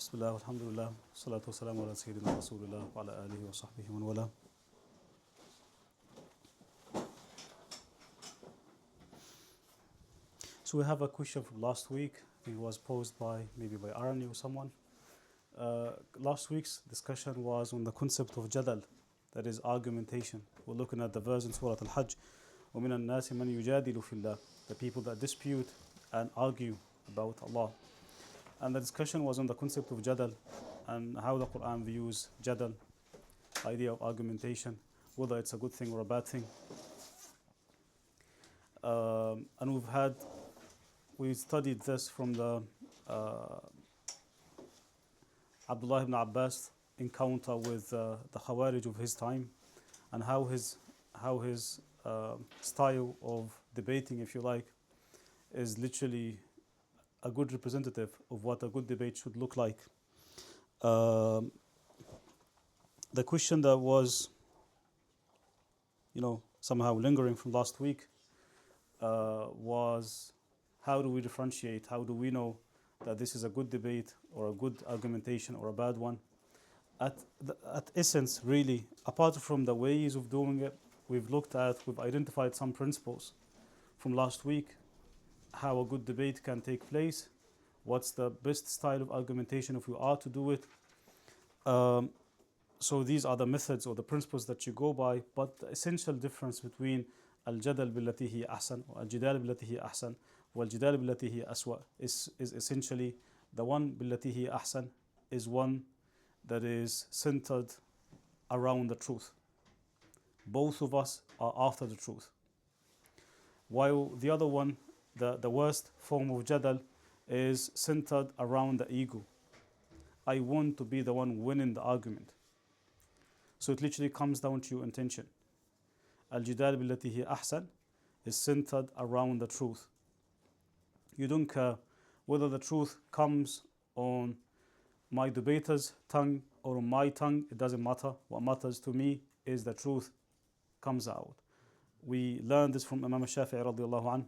Bismillah, alhamdulillah, salatu wassalamu ala sayyidina rasulillah wa ala alihi wa sahbihi wa wala. So we have a question from last week. I think it was posed by Arani or someone. Last week's discussion was on the concept of jadal, that is argumentation. We're looking at the verse in Surat Al Hajj, وَمِنَ النَّاسِ مَنْ يُجَادِلُ فِي اللَّهِ, the people that dispute and argue about Allah. And the discussion was on the concept of jadal and how the Quran views jadal, idea of argumentation, whether it's a good thing or a bad thing. And we studied this from the Abdullah ibn Abbas encounter with the Khawarij of his time, and how his style of debating, if you like, is literally a good representative of what a good debate should look like. The question that was, somehow lingering from last week was, how do we differentiate? How do we know that this is a good debate or a good argumentation or a bad one? At essence, really, apart from the ways of doing it, we've identified some principles from last week, how a good debate can take place, what's the best style of argumentation if you are to do it. So these are the methods or the principles that you go by, but the essential difference between al-jadal billati hiya ahsan or al-jidal billati hiya ahsan wal-jidal billati hiya aswa is essentially the one billati hiya ahsan is one that is centered around the truth. Both of us are after the truth. While the other one, the worst form of jadal, is centered around the ego. I want to be the one winning the argument. So it literally comes down to your intention. Al-jidal billati hiya ahsan is centered around the truth. You don't care whether the truth comes on my debater's tongue or on my tongue. It doesn't matter. What matters to me is the truth comes out. We learned this from Imam Shafi'i radiallahu anhu.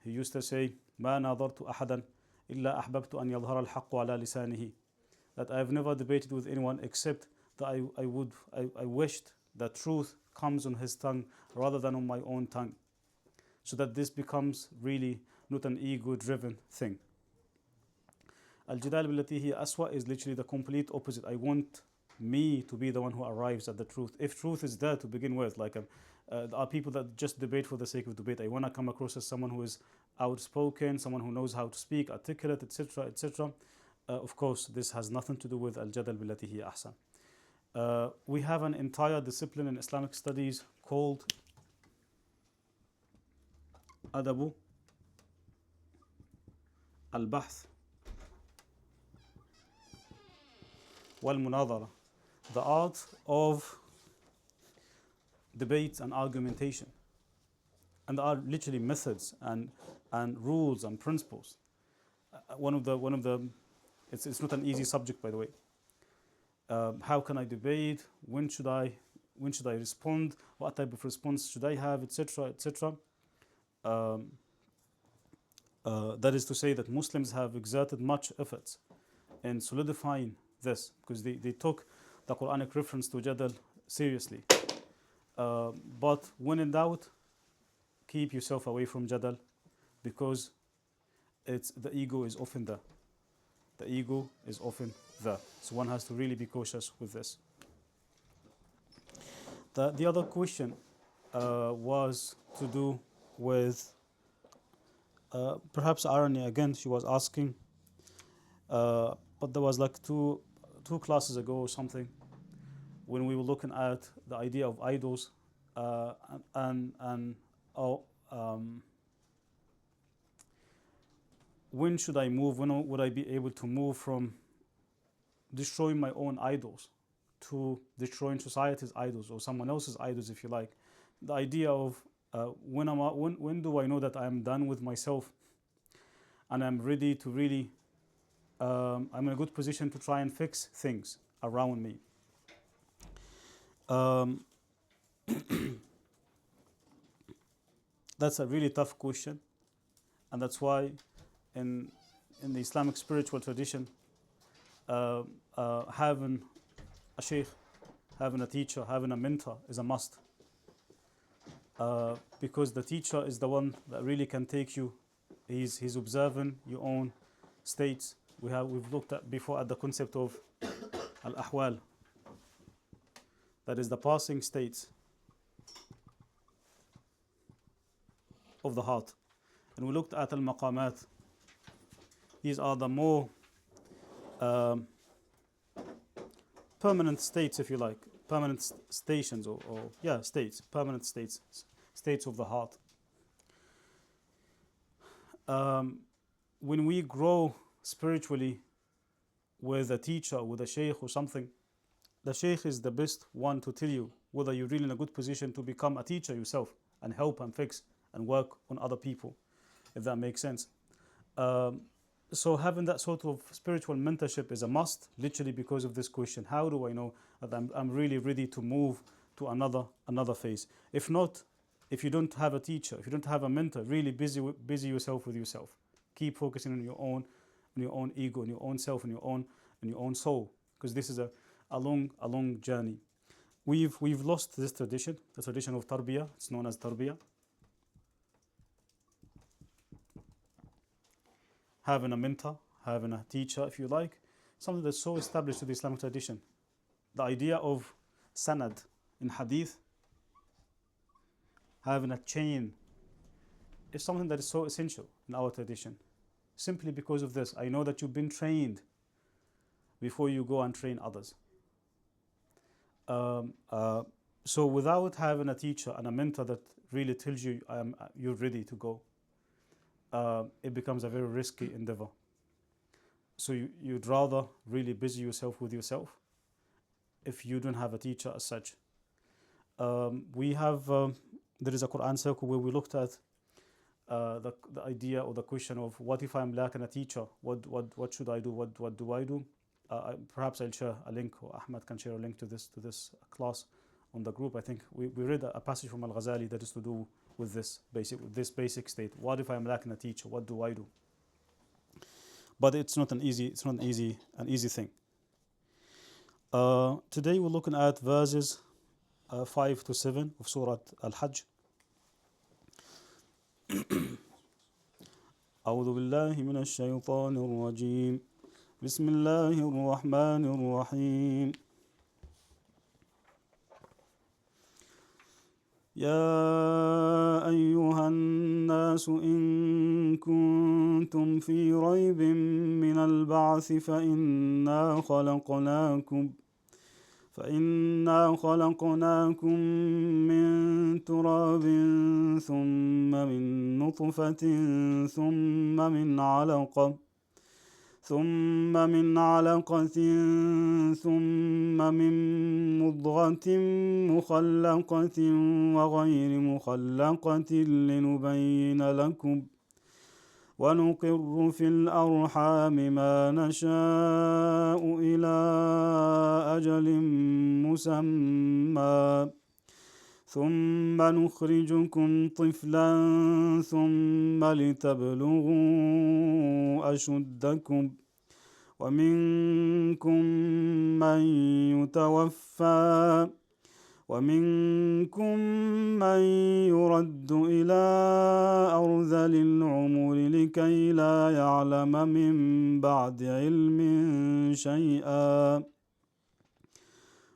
He used to say, ما ناظرت أحدا إلا أحببت أن يظهر الحق على لسانه. That I have never debated with anyone except that I wished that truth comes on his tongue rather than on my own tongue. So that this becomes really not an ego-driven thing. Al-jidal billati hiya aswa is literally the complete opposite. I want me to be the one who arrives at the truth. If truth is there to begin with, there are people that just debate for the sake of debate. I want to come across as someone who is outspoken, someone who knows how to speak, articulate, etc., etc. Of course, this has nothing to do with al-jadal billati hiya ahsan. We have an entire discipline in Islamic studies called Adabu al-Bath wal-Munadara, the art of debate and argumentation. And there are literally methods and rules and principles. It's not an easy subject, by the way. How can I debate? When should I respond? What type of response should I have, etc., etc. That is to say that Muslims have exerted much efforts in solidifying this, because they took the Quranic reference to jadal seriously. But when in doubt, keep yourself away from jadal, because the ego is often there. The ego is often there. So one has to really be cautious with this. The other question was to do with perhaps irony again. She was asking, but there was like two classes ago or something, when we were looking at the idea of idols when should I move? When would I be able to move from destroying my own idols to destroying society's idols or someone else's idols, if you like? The idea of when do I know that I am done with myself and I'm ready to really I'm in a good position to try and fix things around me. That's a really tough question, and that's why in the Islamic spiritual tradition having a sheikh, having a teacher, having a mentor is a must. Because the teacher is the one that really can take you. He's observing your own states. We've looked at before at the concept of al-ahwal, that is the passing states of the heart, and we looked at al-maqamat. These are the more permanent states, if you like, permanent stations, or states, permanent states of the heart. When we grow spiritually with a teacher, with a sheikh or something, the sheikh is the best one to tell you whether you're really in a good position to become a teacher yourself and help and fix and work on other people, if that makes sense. So having that sort of spiritual mentorship is a must, literally because of this question: how do I know that I'm really ready to move to another phase? If not, if you don't have a teacher, if you don't have a mentor, really busy yourself with yourself. Keep focusing on your own ego, on your own self, on your own soul, because this is a long journey. We've lost this tradition, the tradition of tarbiyah. It's known as tarbiyah. Having a mentor, having a teacher, if you like, something that's so established to the Islamic tradition. The idea of sanad in hadith, having a chain, is something that is so essential in our tradition. Simply because of this, I know that you've been trained before you go and train others. So without having a teacher and a mentor that really tells you you're ready to go, it becomes a very risky endeavor. So you'd rather really busy yourself with yourself if you don't have a teacher as such. There is a Quran circle where we looked at the idea or the question of, what if I'm lacking a teacher? What should I do? What do I do? Perhaps I'll share a link, or Ahmad can share a link to this class on the group. I think we read a passage from Al-Ghazali that is to do with this basic state. What if I'm lacking a teacher? What do I do? But it's not an easy thing. Today we're looking at verses 5 to 7 of Surat Al Hajj. أعوذ بالله من الشيطان الرجيم. بسم الله الرحمن الرحيم. يا أيها الناس إن كنتم في ريب من البعث فإنا خلقناكم من تراب ثم من نطفة ثم من علقة ثم من مضغة مخلقة وغير مخلقة لنبين لكم ونقر في الأرحام ما نشاء إلى أجل مسمى ثم نخرجكم طفلا ثم لتبلغوا أشدكم ومنكم من يتوفى ومنكم من يرد إلى أرذل العمر لكي لا يعلم من بعد علم شيئا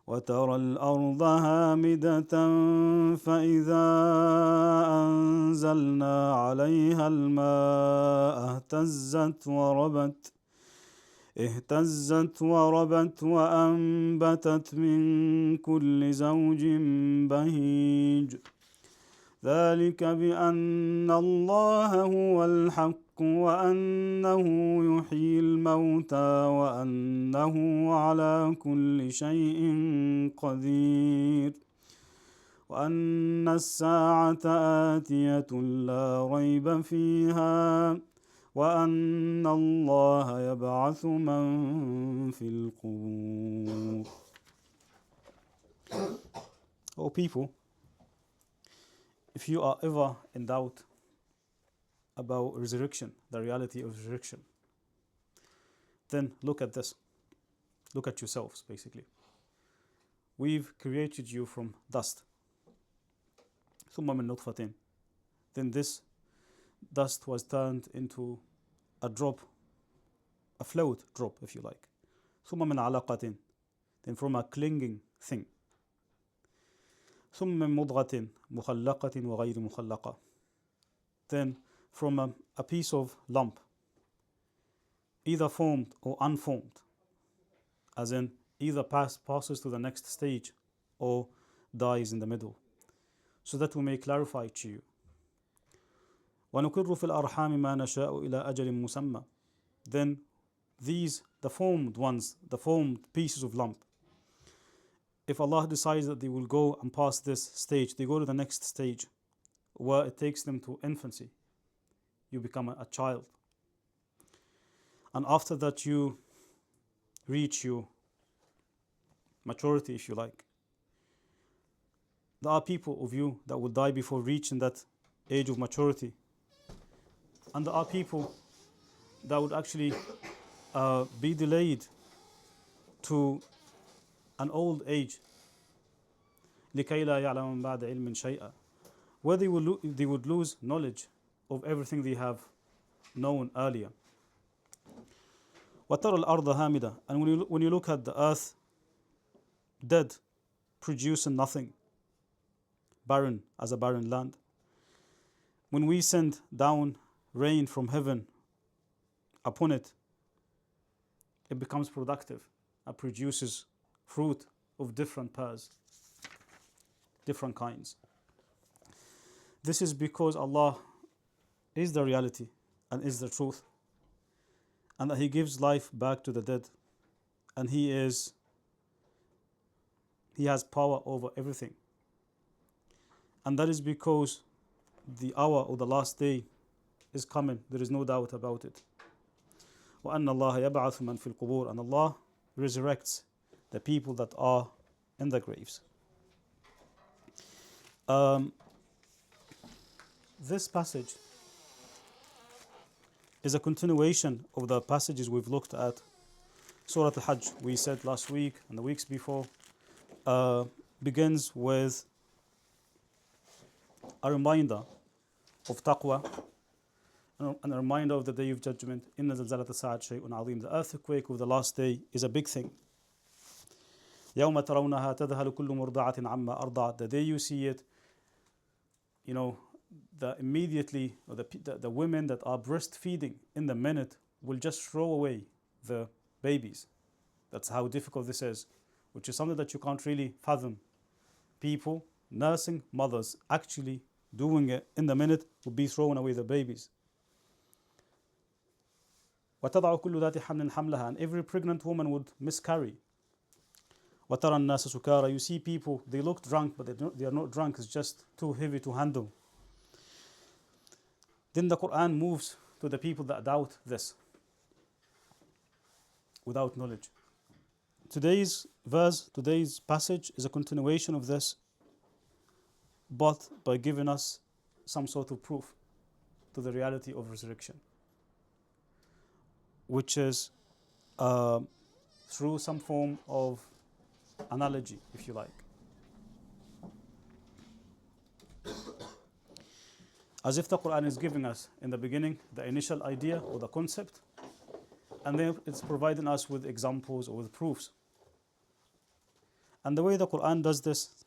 وترى الأرض هامدة فإذا أنزلنا عليها الماء اهتزت وربت وأنبتت من كل زوج بهيج ذلك بأن الله هو الحق وأنه يحيي الموتى وأنه على كل شيء قدير وأن الساعة آتية لا ريب فيها وأن الله يبعث من في القبور. Oh people, if you are ever in doubt about resurrection, the reality of resurrection, then look at this. Look at yourselves, basically. We've created you from dust. ثم من نطفة. Then this dust was turned into a drop, a float drop, if you like. ثم من علقة. Then from a clinging thing. ثم من مضغة مخلقة وغير مخلقة. Then from a piece of lump, either formed or unformed, as in either passes to the next stage or dies in the middle, so that we may clarify to you. وَنُقِرُّ فِي الْأَرْحَامِ مَا نَشَاءُ إِلَىٰ أَجَلٍ مُسَمَّى. Then these, the formed ones, the formed pieces of lump, if Allah decides that they will go and pass this stage, they go to the next stage where it takes them to infancy. You become a child. And after that you reach your maturity, if you like. There are people of you that will die before reaching that age of maturity. And there are people that would actually be delayed to an old age. لكي لا يعلم بعد علم شيئا. Where they would lose knowledge of everything they have known earlier. وترى الأرض هامدة. And when you look at the earth, dead, producing nothing, barren as a barren land. When we send down rain from heaven upon it, it becomes productive and produces fruit of different pairs, different kinds. This is because Allah is the reality and is the truth, and that He gives life back to the dead, and He has power over everything. And that is because the hour of the last day is coming. There is no doubt about it. وَأَنَّ اللَّهَ يَبْعَثُ مَنْ فِي الْقُبُورِ. And Allah resurrects the people that are in the graves. This passage is a continuation of the passages we've looked at. Surat Al Hajj, we said last week and the weeks before, begins with a reminder of taqwa and a reminder of the Day of Judgment. إِنَّ زَلْزَلَةَ السَّاعَةِ شَيْءٌ عَظِيمٌ. The earthquake of the last day is a big thing. يَوْمَ تَرَوْنَهَا تَذْهَلُ كُلُّ مُرْضَعَةٍ عَمَّا أَرْضَعَتْ. The day you see it, immediately the women that are breastfeeding in the minute will just throw away the babies. That's how difficult this is, which is something that you can't really fathom. People, nursing mothers, actually doing it in the minute would be throwing away the babies. وَتَضَعُ كُلُّ ذَاتِ حَمْلٍ حَمْلَهَا. And every pregnant woman would miscarry. وَتَرَى النَّاسَ سُكَارَى. You see people, they look drunk, but they are not drunk. It's just too heavy to handle. Then the Quran moves to the people that doubt this without knowledge. Today's verse, today's passage is a continuation of this, but by giving us some sort of proof to the reality of resurrection, which is through some form of analogy, if you like. As if the Quran is giving us in the beginning the initial idea or the concept, and then it's providing us with examples or with proofs. And the way the Quran does this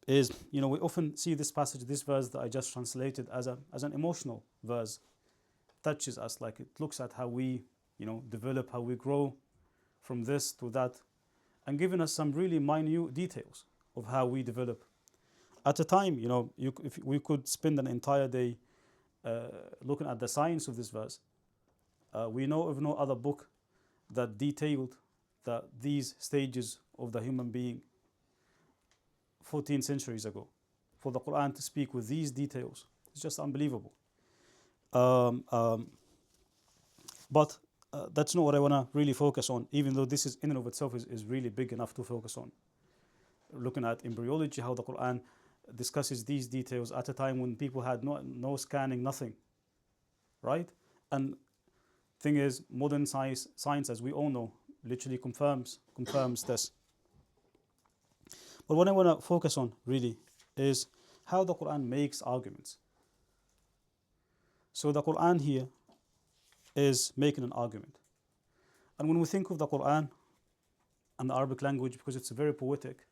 is, we often see this passage, this verse that I just translated as an emotional verse. Touches us, like it looks at how we, develop, how we grow from this to that, and giving us some really minute details of how we develop. At a time, if we could spend an entire day looking at the science of this verse. We know of no other book that detailed these stages of the human being 14 centuries ago. For the Quran to speak with these details, it's just unbelievable. But that's not what I want to really focus on, even though this is in and of itself is really big enough to focus on. Looking at embryology, how the Quran discusses these details at a time when people had no scanning, nothing, right? And Thing is, modern science, as we all know, literally confirms this. But what I want to focus on really is how the Quran makes arguments. So the Quran here is making an argument. And when we think of the Quran and the Arabic language, because it's very poetic,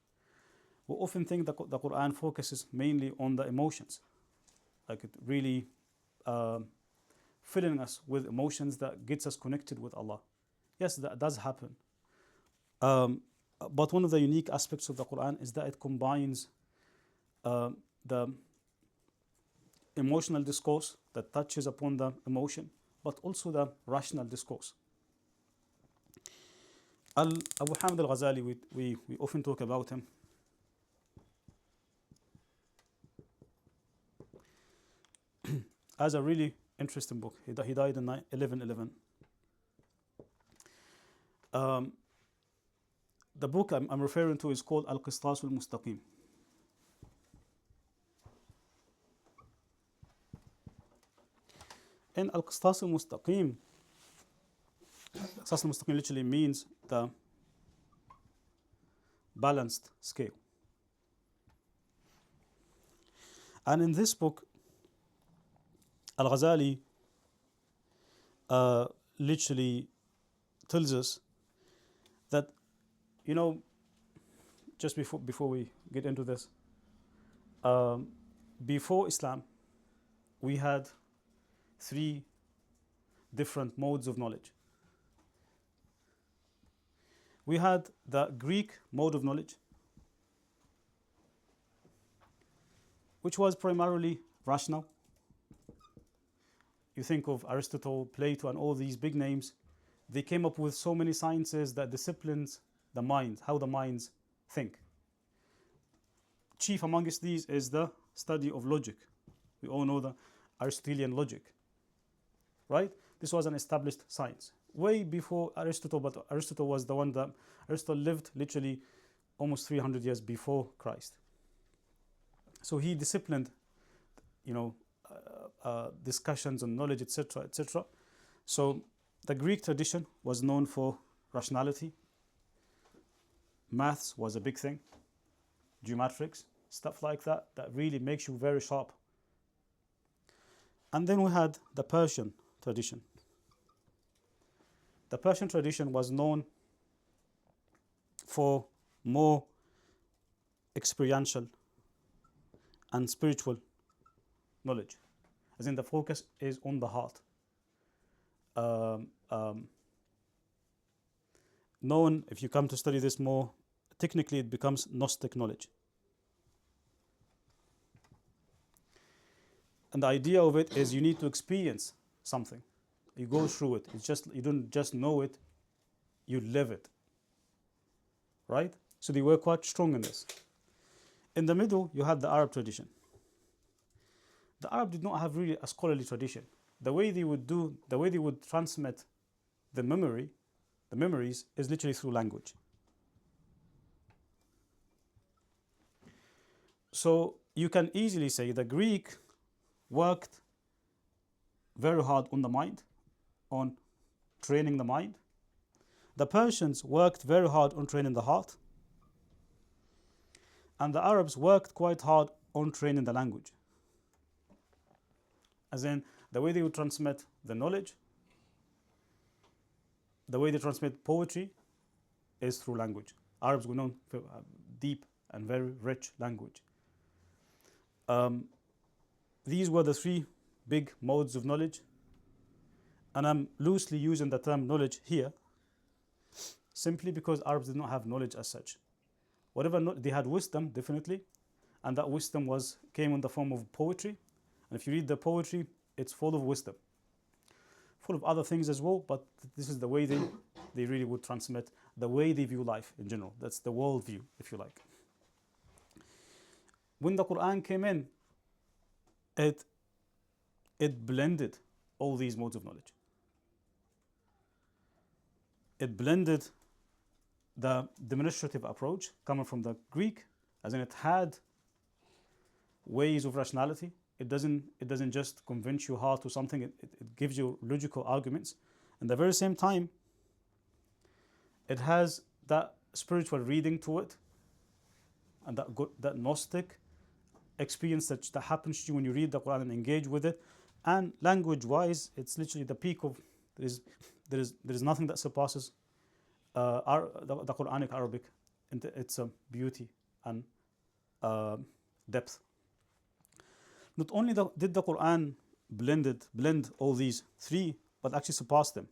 we often think that the Quran focuses mainly on the emotions. Like it really filling us with emotions that gets us connected with Allah. Yes, that does happen. But one of the unique aspects of the Quran is that it combines the emotional discourse that touches upon the emotion, but also the rational discourse. Abu Hamid al-Ghazali, we often talk about him. Has a really interesting book. He died in 1111. The book I'm referring to is called Al-Qistas al-Mustaqim. In Al-Qistas al-Mustaqim, Qistas al-Mustaqim literally means the balanced scale. And in this book, Al-Ghazali literally tells us that, just before we get into this, before Islam, we had 3 different modes of knowledge. We had the Greek mode of knowledge, which was primarily rational. You think of Aristotle, Plato, and all these big names. They came up with so many sciences that disciplines the mind, how the minds think. Chief amongst these is the study of logic. We all know the Aristotelian logic, right? This was an established science way before Aristotle, but Aristotle was the one that Aristotle lived literally almost 300 years before Christ. So he disciplined, discussions on knowledge, etc., etc. So the Greek tradition was known for rationality. Maths was a big thing. Geometrics, stuff like that really makes you very sharp. And then we had the Persian tradition. The Persian tradition was known for more experiential and spiritual knowledge, as in the focus is on the heart. Known, if you come to study this more, technically it becomes Gnostic knowledge. And the idea of it is you need to experience something. You go through it. You don't just know it, you live it. Right? So they were quite strong in this. In the middle, you had the Arab tradition. The Arab did not have really a scholarly tradition. The way they would transmit the memories is literally through language. So you can easily say the Greek worked very hard on the mind, on training the mind. The Persians worked very hard on training the heart. And the Arabs worked quite hard on training the language. As in, the way they would transmit the knowledge, the way they transmit poetry is through language. Arabs were known for deep and very rich language. These were the 3 big modes of knowledge. And I'm loosely using the term knowledge here, simply because Arabs did not have knowledge as such. They had wisdom, definitely, and that wisdom came in the form of poetry. And if you read the poetry, it's full of wisdom, full of other things as well, but this is the way they really would transmit the way they view life in general. That's the world view, if you like. When the Quran came in, it blended all these modes of knowledge. It blended the demonstrative approach coming from the Greek, as in it had ways of rationality. It doesn't just convince you hard to something. It gives you logical arguments, In the very same time, it has that spiritual reading to it, and that Gnostic experience that happens to you when you read the Quran and engage with it. And language-wise, it's literally the peak of there is nothing that surpasses the Quranic Arabic in its beauty and depth. Not only did the Quran blend all these three, but actually surpassed them.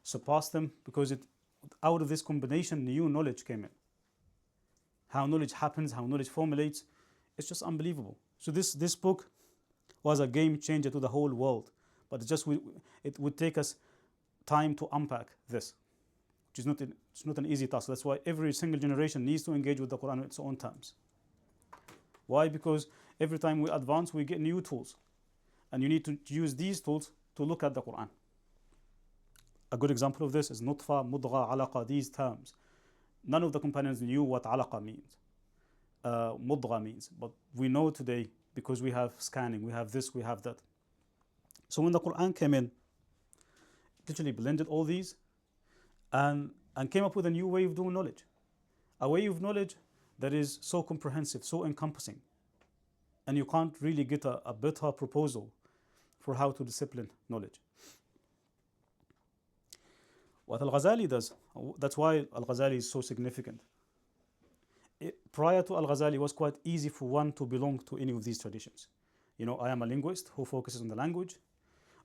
Surpassed them because out of this combination, new knowledge came in. How knowledge happens, how knowledge formulates, it's just unbelievable. So this book was a game changer to the whole world, but it would take us time to unpack this, which is not an easy task. That's why every single generation needs to engage with the Quran on its own terms. Why? Because every time we advance, we get new tools, and you need to use these tools to look at the Quran. A good example of this is nutfa, mudgha, alaqa, these terms. None of the companions knew what alaqa means, mudgha means, but we know today because we have scanning, we have this, we have that. So when the Quran came in, it literally blended all these and came up with a new way of doing knowledge. A way of knowledge that is so comprehensive, so encompassing. And you can't really get a better proposal for how to discipline knowledge. What Al-Ghazali does, that's why Al-Ghazali is so significant. Prior to Al-Ghazali, it was quite easy for one to belong to any of these traditions. You know, I am a linguist who focuses on the language,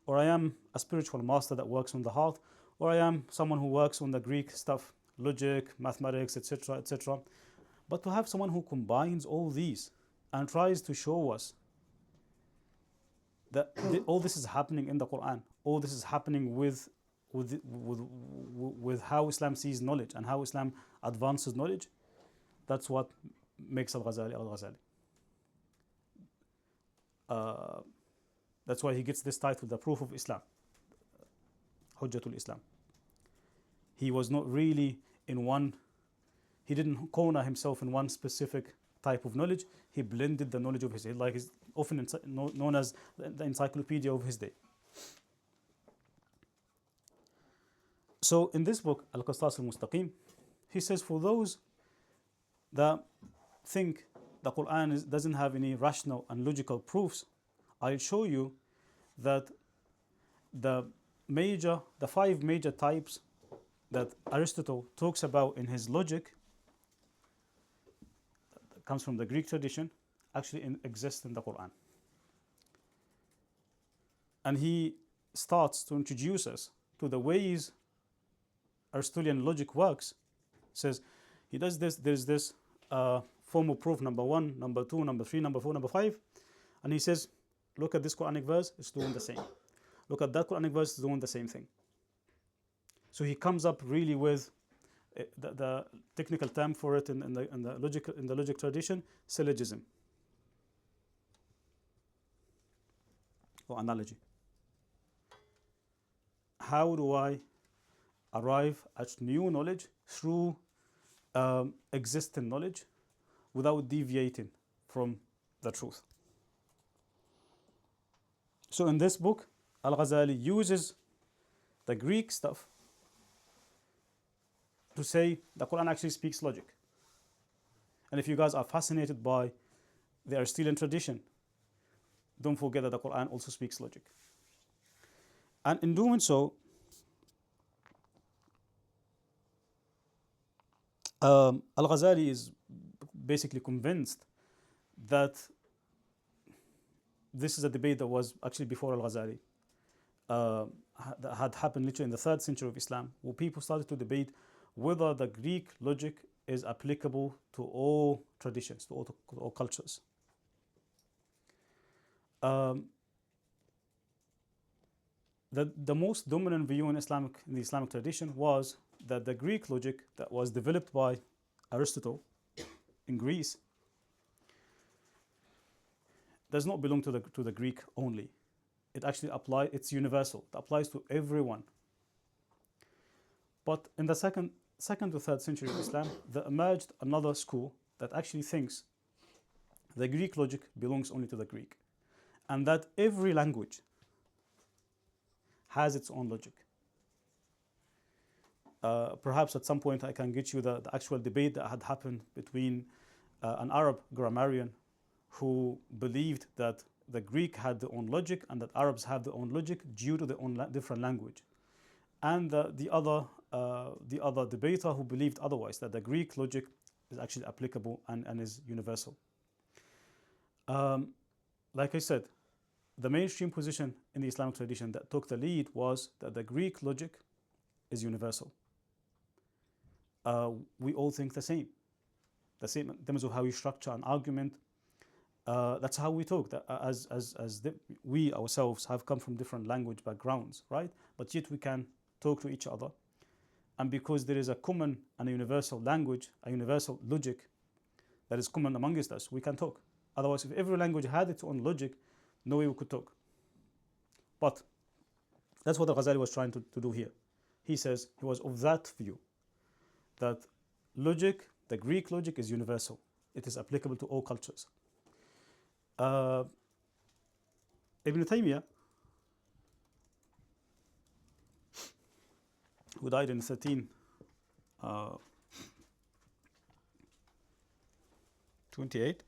or I am a spiritual master that works on the heart, or I am someone who works on the Greek stuff, logic, mathematics, etc., etc. But to have someone who combines all these and tries to show us that all this is happening in the Quran, all this is happening with how Islam sees knowledge and how Islam advances knowledge, that's what makes Al-Ghazali Al-Ghazali. That's why he gets this title, the Proof of Islam, Hujjatul Islam. He was not really he didn't corner himself in one specific type of knowledge. He blended the knowledge of his day, like is often known as the encyclopedia of his day. So in this book, Al-Qistas Al-Mustaqim, he says, for those that think the Quran doesn't have any rational and logical proofs, I'll show you that the 5 major types that Aristotle talks about in his logic, that comes from the Greek tradition, actually exist in the Quran. And he starts to introduce us to the ways Aristotelian logic works. Says he does this, there's this form of proof, number 1, number 2, number 3, number 4, number 5, and he says, look at this Quranic verse, it's doing the same. Look at that Quranic verse, it's doing the same thing. So he comes up really with the technical term for it in the logic tradition, syllogism or analogy. How do I arrive at new knowledge through existing knowledge without deviating from the truth? So in this book, Al-Ghazali uses the Greek stuff to say the Quran actually speaks logic. And if you guys are fascinated by the Aristotelian tradition, don't forget that the Quran also speaks logic. And in doing so, Al-Ghazali is basically convinced that this is a debate that was actually before Al-Ghazali, that had happened literally in the 3rd century of Islam, where people started to debate whether the Greek logic is applicable to all traditions, to all cultures. The most dominant view in the Islamic tradition was that the Greek logic that was developed by Aristotle in Greece does not belong to the Greek only. It's universal. It applies to everyone. But in the second to 3rd century of Islam, there emerged another school that actually thinks the Greek logic belongs only to the Greek, and that every language has its own logic. Perhaps at some point I can get you the actual debate that had happened between an Arab grammarian who believed that the Greek had their own logic and that Arabs have their own logic due to their own different language, and the other debater who believed otherwise, that the Greek logic is actually applicable and is universal. Like I said, the mainstream position in the Islamic tradition that took the lead was that the Greek logic is universal. We all think the same in terms of how we structure an argument. That's how we talk. We ourselves have come from different language backgrounds, right? But yet we can talk to each other. And because there is a common and a universal language, a universal logic that is common amongst us, we can talk. Otherwise, if every language had its own logic, no way we could talk. But that's what Al-Ghazali was trying to do here. He says he was of that view, that logic, the Greek logic, is universal. It is applicable to all cultures. Ibn Taymiyyah, who died in 1328,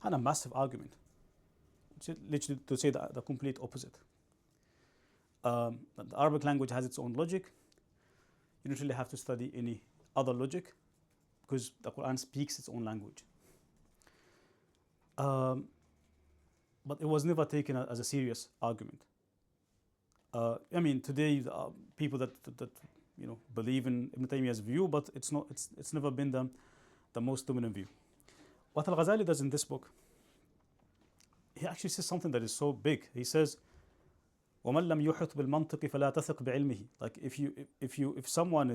had a massive argument, literally to say the complete opposite. That the Arabic language has its own logic. You don't really have to study any other logic because the Quran speaks its own language. But it was never taken as a serious argument. I mean, today people that believe in Ibn Taymiyyah's view, but it's never been the most dominant view. What Al-Ghazali does in this book, he actually says something that is so big. He says, وَمَنْ لَمْ يُحِطْ بِالْمَنْطِقِ فَلَا تَثِقْ بِعِلْمِهِ. Like if someone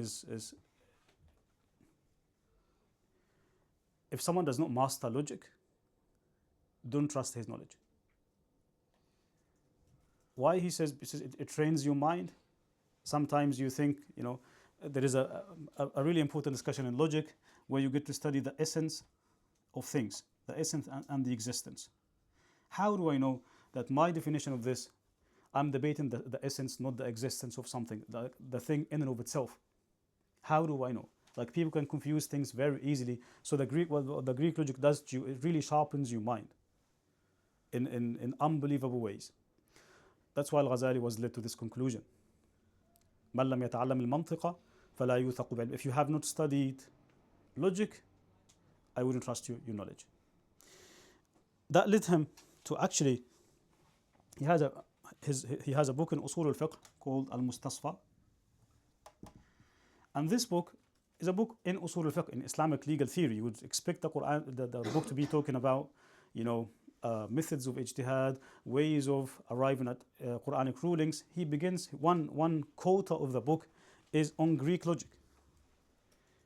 if someone does not master logic, don't trust his knowledge. Why? He says it trains your mind. Sometimes you think, there is a really important discussion in logic where you get to study the essence of things, the essence and the existence. How do I know that my definition of this, I'm debating the essence, not the existence of something, the thing in and of itself? How do I know? Like, people can confuse things very easily. So what the Greek logic does to you, it really sharpens your mind in unbelievable ways. That's why Al-Ghazali was led to this conclusion. مَنْ لَمْ يَتَعَلَّمِ الْمَنْطِقَ فَلَا يُوثَقُ بِعِلْمِهِ. If you have not studied logic, I wouldn't trust your knowledge. That led him to actually, he has a book in Usul al-Fiqh called Al-Mustasfa. And this book is a book in Usul al-Fiqh, in Islamic legal theory. You would expect the book to be talking about, methods of ijtihad, ways of arriving at Quranic rulings. He begins, one quota of the book is on Greek logic.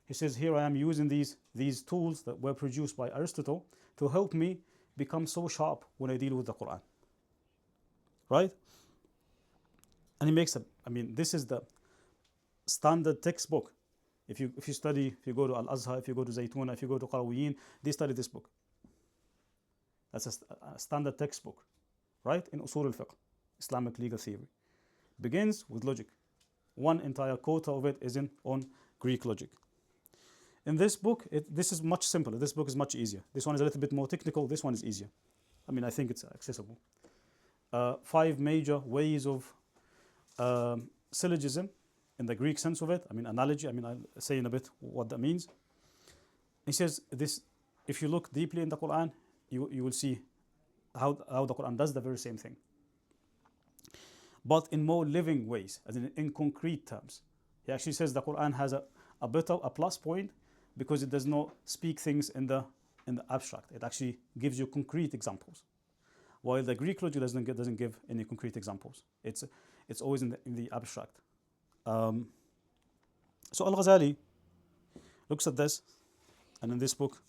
He says, here I am using these tools that were produced by Aristotle to help me become so sharp when I deal with the Quran. Right? And he makes this is the standard textbook. If you go to Al-Azhar, if you go to Zaytuna, if you go to Qarawiyyin, they study this book. That's a standard textbook, right? In Usul al-Fiqh, Islamic legal theory. Begins with logic. One entire quota of it is on Greek logic. In this book, this is much simpler. This book is much easier. This one is a little bit more technical. This one is easier. I think it's accessible. 5 major ways of syllogism in the Greek sense of it. Analogy. I'll say in a bit what that means. He says this: if you look deeply in the Quran, you will see how the Quran does the very same thing, but in more living ways, as in concrete terms. He actually says the Quran has a plus point because it does not speak things in the abstract. It actually gives you concrete examples, while the Greek logic doesn't give any concrete examples. It's always in the abstract. So Al-Ghazali looks at this, and in this book,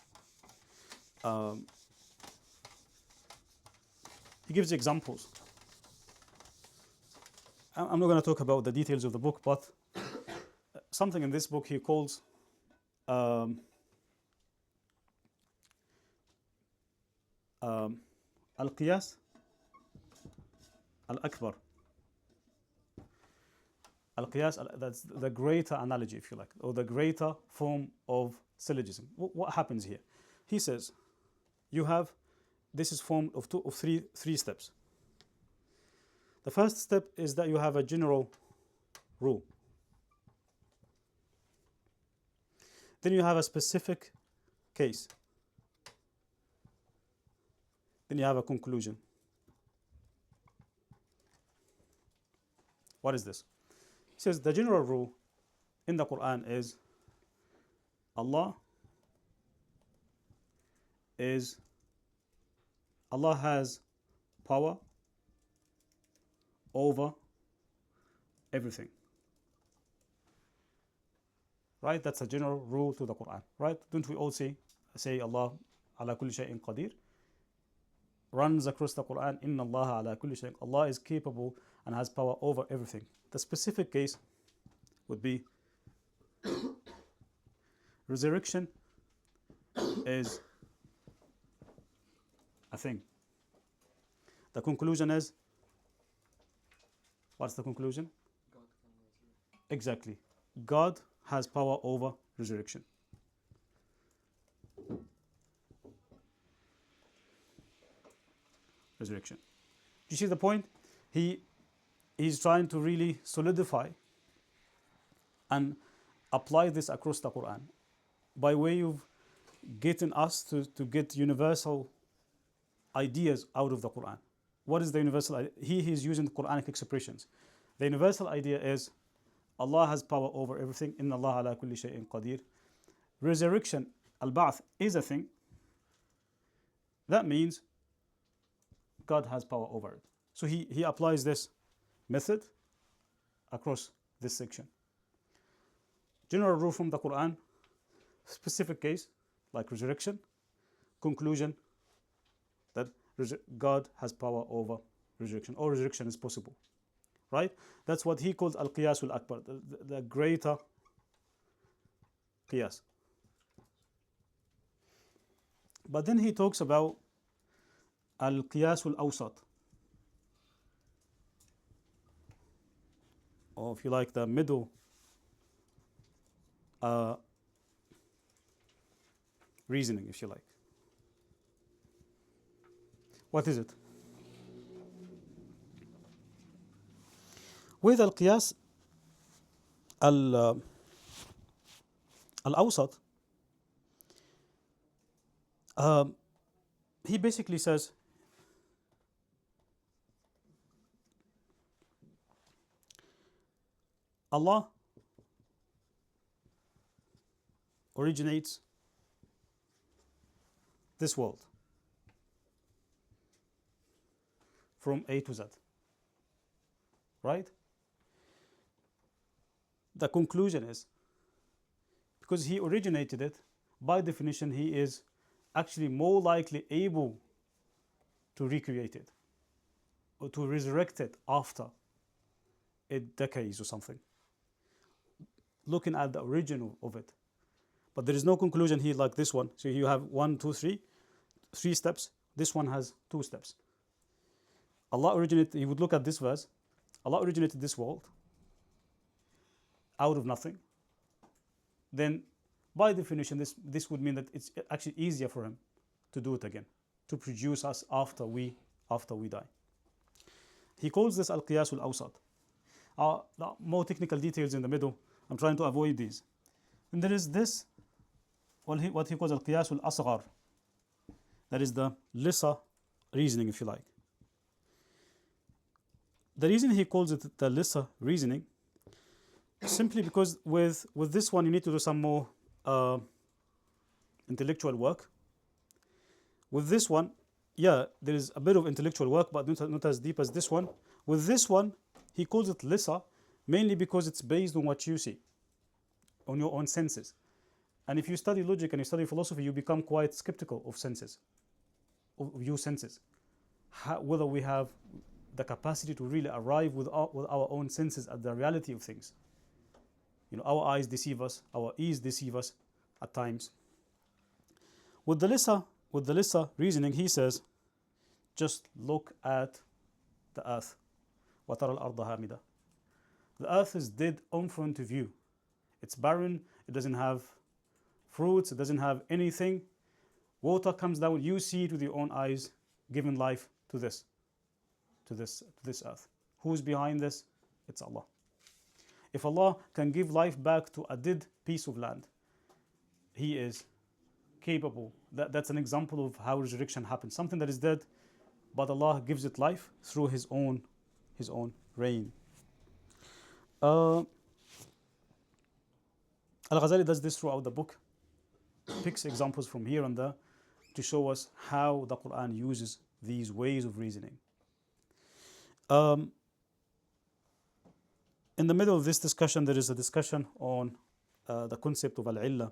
he gives examples. I'm not going to talk about the details of the book, but something in this book he calls Al-Qiyas Al-Akbar. Al-Qiyas, that's the greater analogy, if you like, or the greater form of syllogism. What happens here? He says, you have, this is formed of three steps. The first step is that you have a general rule. Then you have a specific case. Then you have a conclusion. What is this? He says the general rule in the Quran is Allah has power over everything. Right? That's a general rule to the Quran. Right? Don't we all say Allah ala kulli shay'in qadir? Runs across the Quran, inna Allah ala kulli shay'in. Allah is capable and has power over everything. The specific case would be resurrection is a thing. The conclusion is, what's the conclusion? God can resurrect. Exactly. God has power over resurrection. Resurrection. Do you see the point? He's trying to really solidify and apply this across the Quran by way of getting us to get universal ideas out of the Quran. What is the universal idea? He is using the Quranic expressions. The universal idea is Allah has power over everything. Inna Allah ala kulli shay'in qadir. Resurrection, al-ba'th, is a thing. That means God has power over it. So he applies this method across this section. General rule from the Quran, specific case like resurrection, conclusion that God has power over resurrection, or resurrection is possible. Right? That's what he calls al-qiyas al-akbar, the greater qiyas. But then he talks about al-qiyas al-awsat, or if you like, the middle reasoning, if you like. What is it? With al-qiyas al-awsat, he basically says Allah originates this world from A to Z. Right? The conclusion is, because he originated it, by definition, he is actually more likely able to recreate it or to resurrect it after it decays or something, looking at the origin of it. But there is no conclusion here like this one. So you have 1, 2, 3, 3 steps. This one has 2 steps. Allah originated, you would look at this verse, Allah originated this world out of nothing. Then by definition, this would mean that it's actually easier for him to do it again, to produce us after we die. He calls this al-qiyas al-awsat. More technical details in the middle. I'm trying to avoid these. And there is this, what he calls al-qiyas al-asghar. That is the lesser reasoning, if you like. The reason he calls it the lesser reasoning, simply because with this one you need to do some more intellectual work. With this one, yeah, there is a bit of intellectual work, but not as deep as this one. With this one, he calls it lesser, mainly because it's based on what you see, on your own senses. And if you study logic and you study philosophy, you become quite skeptical of senses, of your senses. Whether we have the capacity to really arrive with our own senses at the reality of things. You know, our eyes deceive us, our ears deceive us at times. With the lesser reasoning, he says, just look at the earth. وَتَرَى الْأَرْضَ هَامِدَةً. The earth is dead in front of you. It's barren, it doesn't have fruits, it doesn't have anything. Water comes down, you see it with your own eyes, giving life to this earth. Who's behind this? It's Allah. If Allah can give life back to a dead piece of land, He is capable. That's an example of how resurrection happens. Something that is dead, but Allah gives it life through His own reign. Al-Ghazali does this throughout the book, picks examples from here and there to show us how the Quran uses these ways of reasoning. In the middle of this discussion, there is a discussion on the concept of al-illah.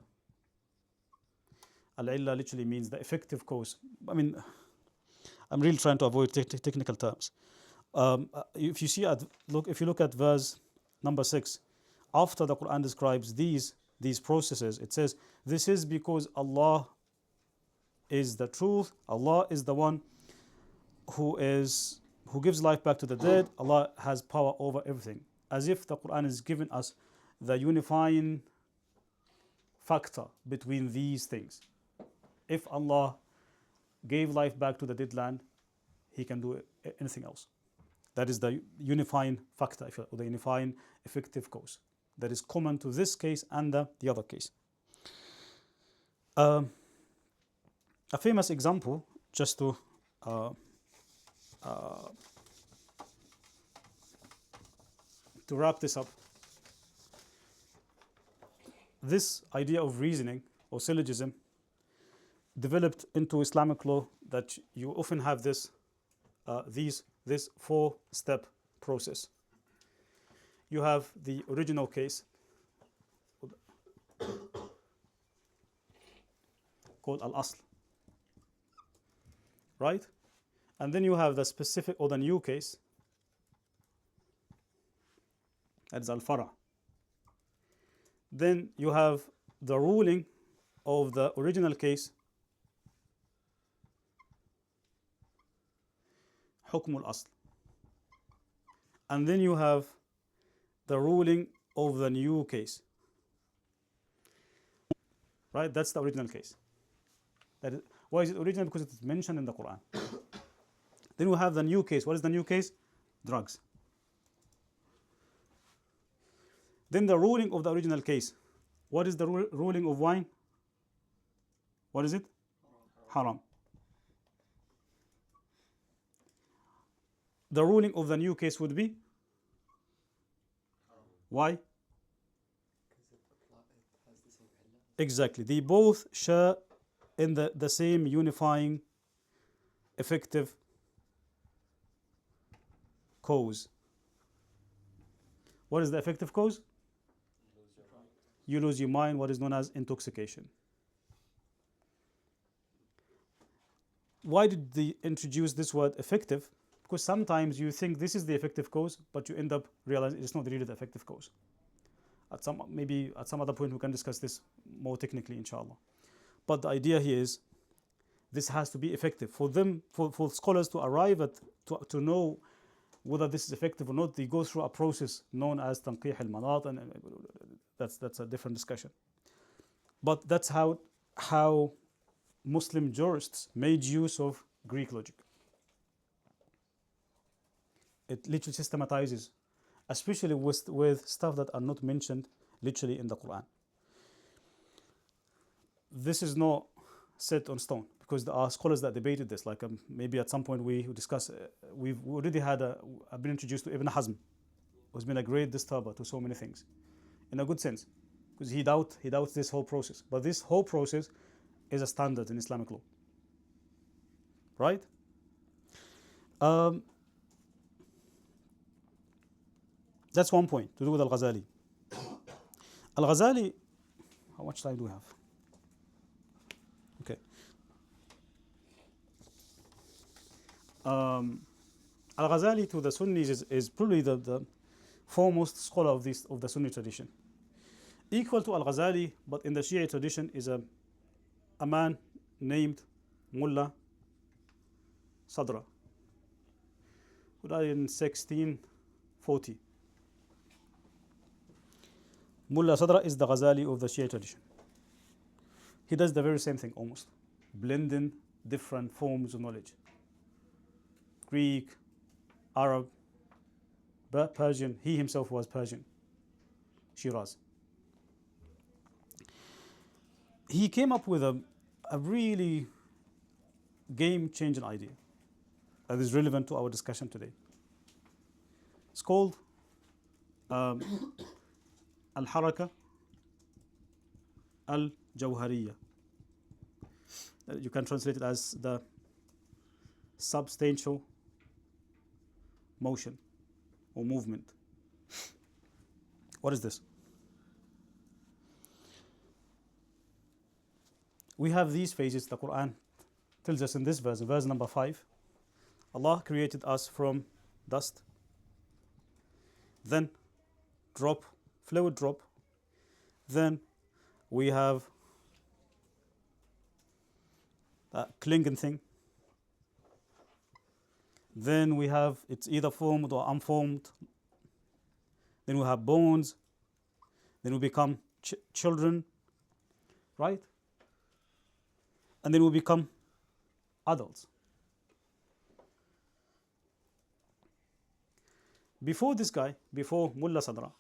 Al-illah literally means the effective cause. I mean, I'm really trying to avoid technical terms. If you look at verse number 6, after the Quran describes these processes, it says, "This is because Allah is the truth. Allah is the one who gives life back to the dead. Allah has power over everything." As if the Quran is giving us the unifying factor between these things. If Allah gave life back to the dead land, He can do anything else. That is the unifying factor, or the unifying effective cause that is common to this case and the other case. A famous example, just to wrap this up, this idea of reasoning or syllogism developed into Islamic law, that you often have this 4-step process. You have the original case called al-asl, right? And then you have the specific or the new case, that is al-fara. Then you have the ruling of the original case, hukm al-asl. And then you have the ruling of the new case, right? That's the original case. Why is it original? Because it is mentioned in the Quran. Then we have the new case. What is the new case? Drugs. Then the ruling of the original case. What is the ruling of wine? What is it? Haram. The ruling of the new case would be? Why? Exactly. They both share in the same unifying, effective cause. What is the effective cause? You lose your mind, what is known as intoxication. Why did they introduce this word effective? Because sometimes you think this is the effective cause, but you end up realizing it's not really the effective cause. Maybe at some other point we can discuss this more technically, inshallah. But the idea here is this has to be effective. For scholars to arrive at, to know whether this is effective or not, they go through a process known as tanqih al-manat, and that's a different discussion. But that's how Muslim jurists made use of Greek logic. It literally systematizes, especially with stuff that are not mentioned literally in the Quran. This is not set on stone, because there are scholars that debated this. Like maybe at some point we discuss. We've already I've been introduced to Ibn Hazm, who's been a great disturber to so many things, in a good sense, because he doubts this whole process. But this whole process is a standard in Islamic law, right? That's one point to do with Al-Ghazali. Al-Ghazali, how much time do we have? Okay. Al-Ghazali to the Sunnis is probably the foremost scholar of the Sunni tradition. Equal to Al-Ghazali, but in the Shia tradition, is a man named Mullah Sadra, who died in 1640. Mullah Sadra is the Ghazali of the Shia tradition. He does the very same thing almost, blending different forms of knowledge. Greek, Arab, Persian. He himself was Persian, Shiraz. He came up with a really game-changing idea that is relevant to our discussion today. It's called Al-Haraka Al-Jawhariya. You can translate it as the substantial motion or movement. What is this? We have these phases. The Quran tells us in this verse, verse number 5, Allah created us from dust, then fluid drop, then we have that clinging thing, then we have it's either formed or unformed, then we have bones, then we become children, right? And then we become adults. Before this guy, before Mullah Sadra,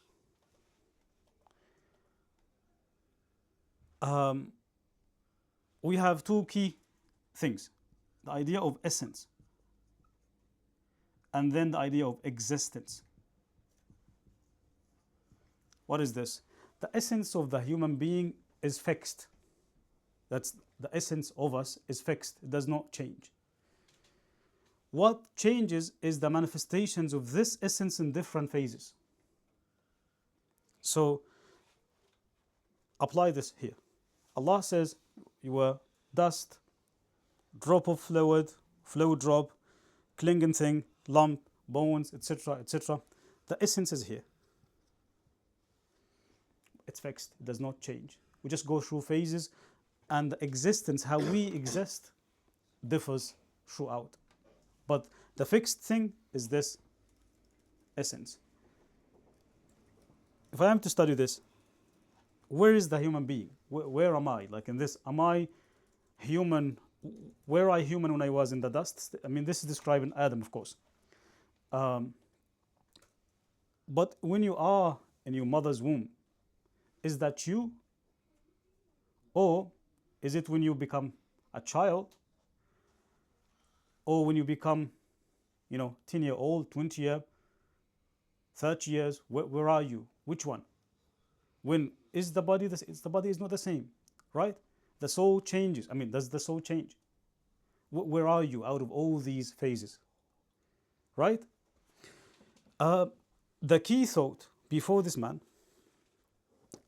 we have two key things: the idea of essence and then the idea of existence. What is this? The essence of the human being is fixed. That's the essence of us is fixed. It does not change. What changes is the manifestations of this essence in different phases. So apply this here. Allah says you were dust, drop of fluid drop, clinging thing, lump, bones, etc., etc. The essence is here. It's fixed. It does not change. We just go through phases, and the existence, how we exist, differs throughout. But the fixed thing is this essence. If I am to study this, where is the human being? Where am I? Like in this, am I human? Were I human when I was in the dust? I mean, this is describing Adam, of course. But when you are in your mother's womb, is that you? Or is it when you become a child? Or when you become, 10-year-old, 20-year, 30 years, where are you? Which one? When is the body, the body is not the same, right? The soul changes. I mean, does the soul change? Where are you out of all these phases, right? The key thought before this man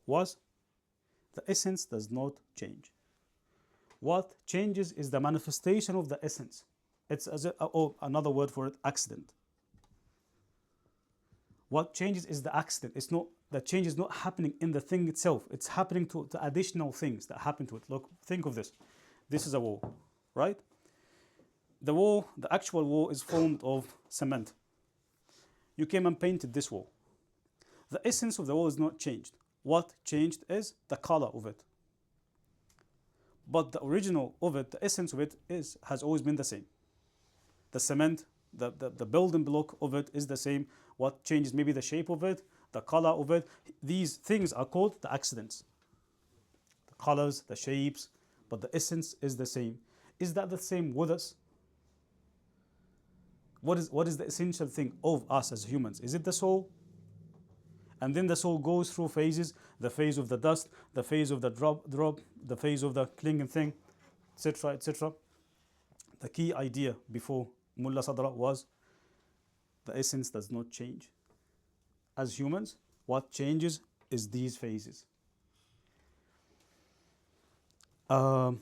was the essence does not change. What changes is the manifestation of the essence. It's another word for it, accident. What changes is the accident. It's not, the change is not happening in the thing itself. It's happening to additional things that happen to it. Look, think of this. This is a wall, right? The wall, the actual wall is formed of cement. You came and painted this wall. The essence of the wall is not changed. What changed is the color of it. But the original of it, the essence of it has always been the same. The cement, the building block of it is the same. What changes maybe the shape of it, the color of it. These things are called the accidents. The colors, the shapes, but the essence is the same. Is that the same with us? What is the essential thing of us as humans? Is it the soul? And then the soul goes through phases, the phase of the dust, the phase of the drop, the phase of the clinging thing, etc., etc. The key idea before Mullah Sadra was the essence does not change. As humans, what changes is these phases. And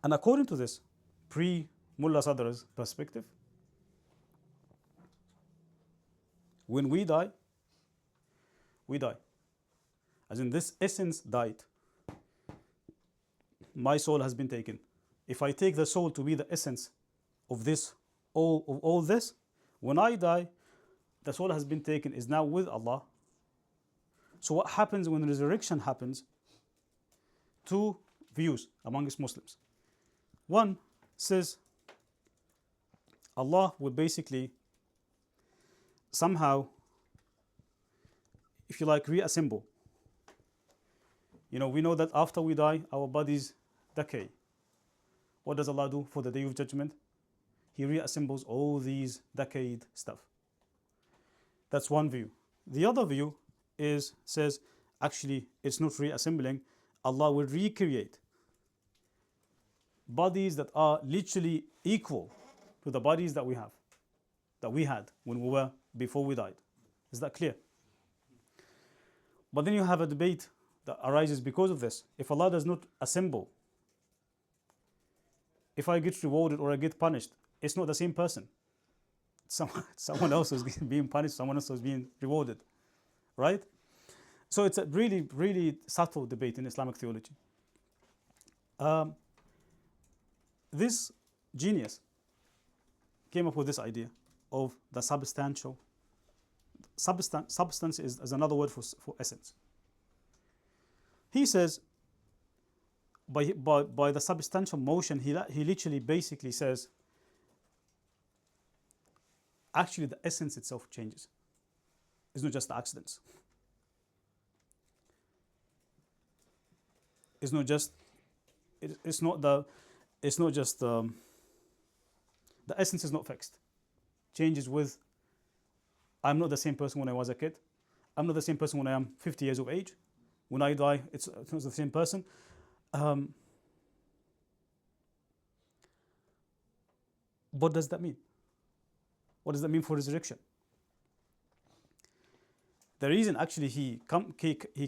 according to this pre-Mullah Sadra's perspective, when we die, we die. As in, this essence died. My soul has been taken. If I take the soul to be the essence of this, all this, when I die, the soul has been taken, is now with Allah. So what happens when resurrection happens? Two views amongst Muslims. One says Allah will basically somehow, if you like, reassemble. We know that after we die, our bodies decay. What does Allah do for the Day of Judgment? He reassembles all these decayed stuff. That's one view. The other view says, actually, it's not reassembling. Allah will recreate bodies that are literally equal to the bodies that we had before we died. Is that clear? But then you have a debate that arises because of this. If Allah does not assemble, if I get rewarded or I get punished, it's not the same person. Someone else is being punished, someone else is being rewarded, right? So it's a really, really subtle debate in Islamic theology. This genius came up with this idea of the substantial. Substance is another word for essence. He says, by the substantial motion, he literally basically says, actually the essence itself changes. It's not just the accidents. It's not just the essence is not fixed. Changes with, I'm not the same person when I was a kid. I'm not the same person when I am 50 years of age. When I die, it's not the same person. What does that mean? What does that mean for resurrection? The reason actually he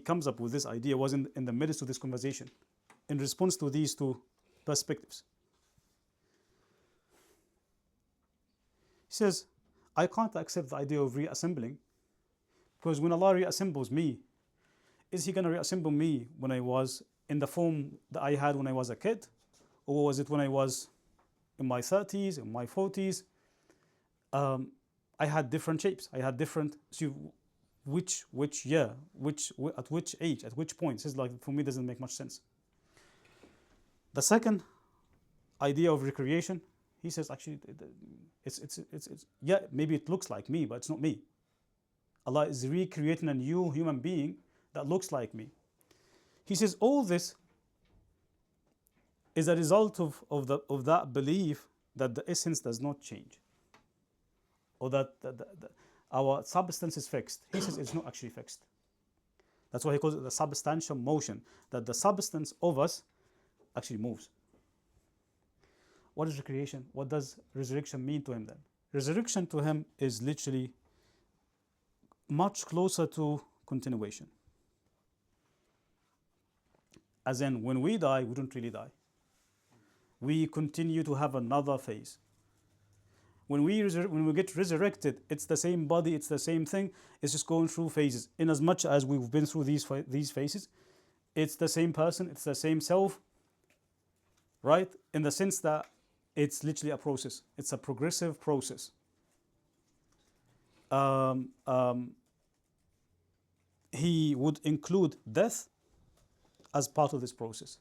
comes up with this idea was in the midst of this conversation, in response to these two perspectives. He says, I can't accept the idea of reassembling, because when Allah reassembles me, is He going to reassemble me when I was in the form that I had when I was a kid? Or was it when I was in my 30s, in my 40s? I had different shapes. I had different, which year, at which age, at which point? It's like, for me, doesn't make much sense. The second idea of recreation, he says, actually, it's yeah, maybe it looks like me, but it's not me. Allah is recreating a new human being that looks like me. He says all this is a result of that belief that the essence does not change, or that our substance is fixed. He says it's not actually fixed. That's why he calls it the substantial motion, that the substance of us actually moves. What is recreation? What does resurrection mean to him then? Resurrection to him is literally much closer to continuation. As in, when we die, we don't really die. We continue to have another phase. When we get resurrected, it's the same body, it's the same thing, it's just going through phases. In as much as we've been through these phases, it's the same person, it's the same self, right? In the sense that it's literally a process. It's a progressive process. He would include death as part of this process.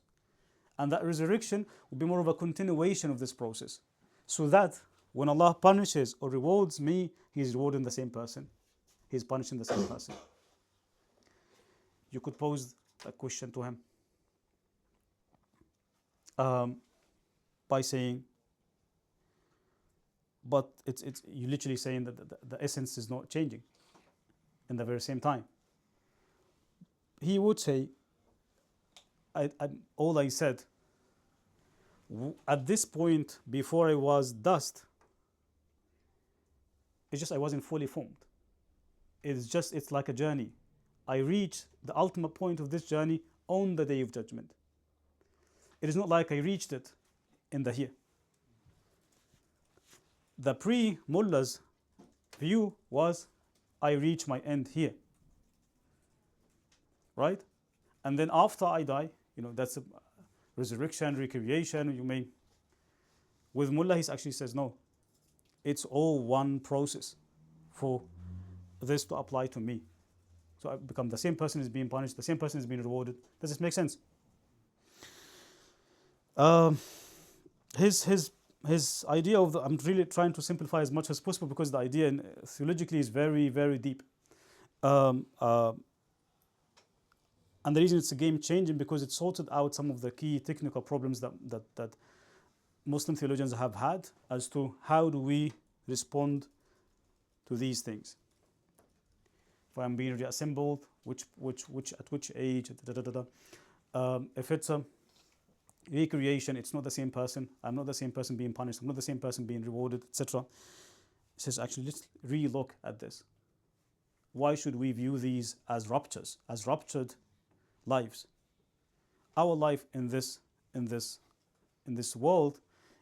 And that resurrection will be more of a continuation of this process. So that when Allah punishes or rewards me, He's rewarding the same person. He's punishing the same person. You could pose a question to him by saying, but it's you literally saying that the essence is not changing in the very same time. He would say, all I said, at this point, before I was dust, it's just I wasn't fully formed. It's like a journey. I reached the ultimate point of this journey on the Day of Judgment. It is not like I reached it in the here. The pre-mullah's view was, I reach my end here. Right? And then after I die, that's a resurrection, recreation, With mullah, he actually says, no, it's all one process for this to apply to me. So I become the same person is being punished, the same person is being rewarded. Does this make sense? Um, his idea of the, I'm really trying to simplify as much as possible because the idea theologically is very, very deep. Um, uh, and the reason it's a game changing because it sorted out some of the key technical problems that Muslim theologians have had as to how do we respond to these things. If I'm being reassembled, which at which age, da, da, da, da. If it's a recreation, it's not the same person. I'm not the same person being punished. I'm not the same person being rewarded, etc. It says actually let's re-look at this. Why should we view these as ruptures, as ruptured lives? Our life in this world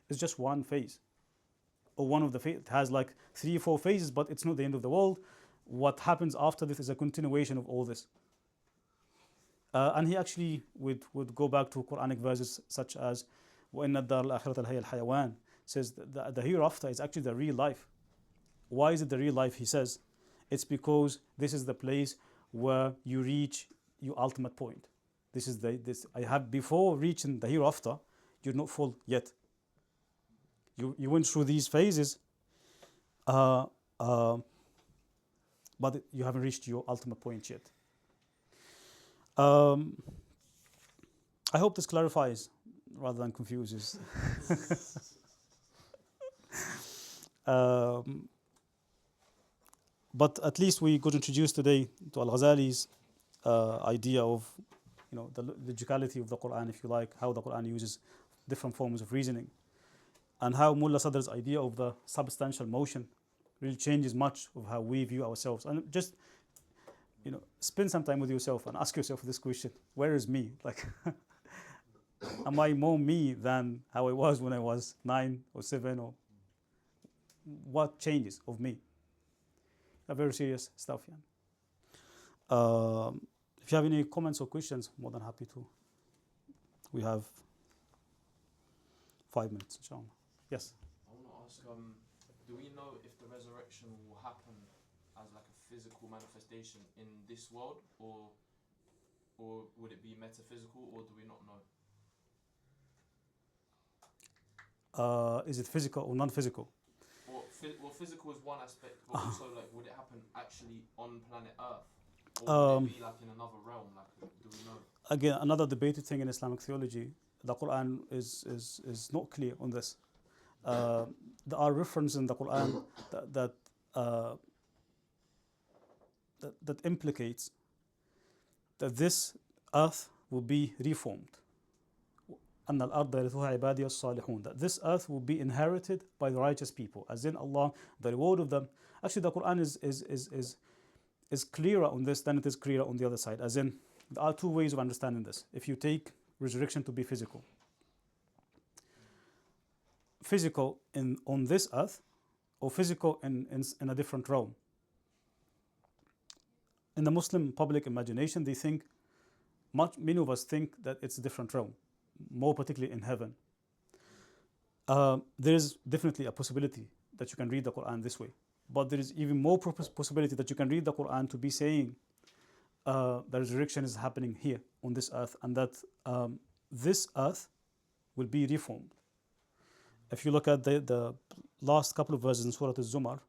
is just one phase, or one of the it has like 3 or 4 phases, but it's not the end of the world. What happens after this is a continuation of all this. And he actually would go back to Quranic verses such as وَإِنَّ الدَّارَ الْآخِرَةَ لَهِيَ الْحَيَوَانِ, says the hereafter is actually the real life. Why is it the real life? He says it's because this is the place where you reach your ultimate point. This is this I have before reaching the hereafter, you're not full yet. You went through these phases, but you haven't reached your ultimate point yet. I hope this clarifies rather than confuses. But at least we got introduced today to Al-Ghazali's idea of, the logicality of the Quran, if you like, how the Quran uses different forms of reasoning, and how Mullah Sadr's idea of the substantial motion really changes much of how we view ourselves. And just, spend some time with yourself and ask yourself this question: where is me? Like, am I more me than how I was when I was 9 or 7? Or what changes of me? Very serious stuff. Yeah. If you have any comments or questions, more than happy to. We have 5 minutes, inshallah. Yes. I want to ask, do we know if the resurrection will happen as like a physical manifestation in this world, or would it be metaphysical, or do we not know? Is it physical or non-physical? Well, physical is one aspect, but also like, would it happen actually on planet Earth, or would it be like in another realm? Like, do we know? Again, another debated thing in Islamic theology. The Quran is not clear on this. There are references in the Quran that implicates that this earth will be reformed. أن الأرض يرثها عبادي الصالحون, that this earth will be inherited by the righteous people, as in Allah, the reward of them. Actually, the Quran is clearer on this than it is clearer on the other side, as in there are 2 ways of understanding this. If you take resurrection to be physical on this earth, or physical in a different realm. In the Muslim public imagination, they think, many of us think that it's a different realm, more particularly in heaven. There is definitely a possibility that you can read the Quran this way, but there is even more possibility that you can read the Quran to be saying the resurrection is happening here on this earth, and that this earth will be reformed. If you look at the last couple of verses in Surat Al-Zumar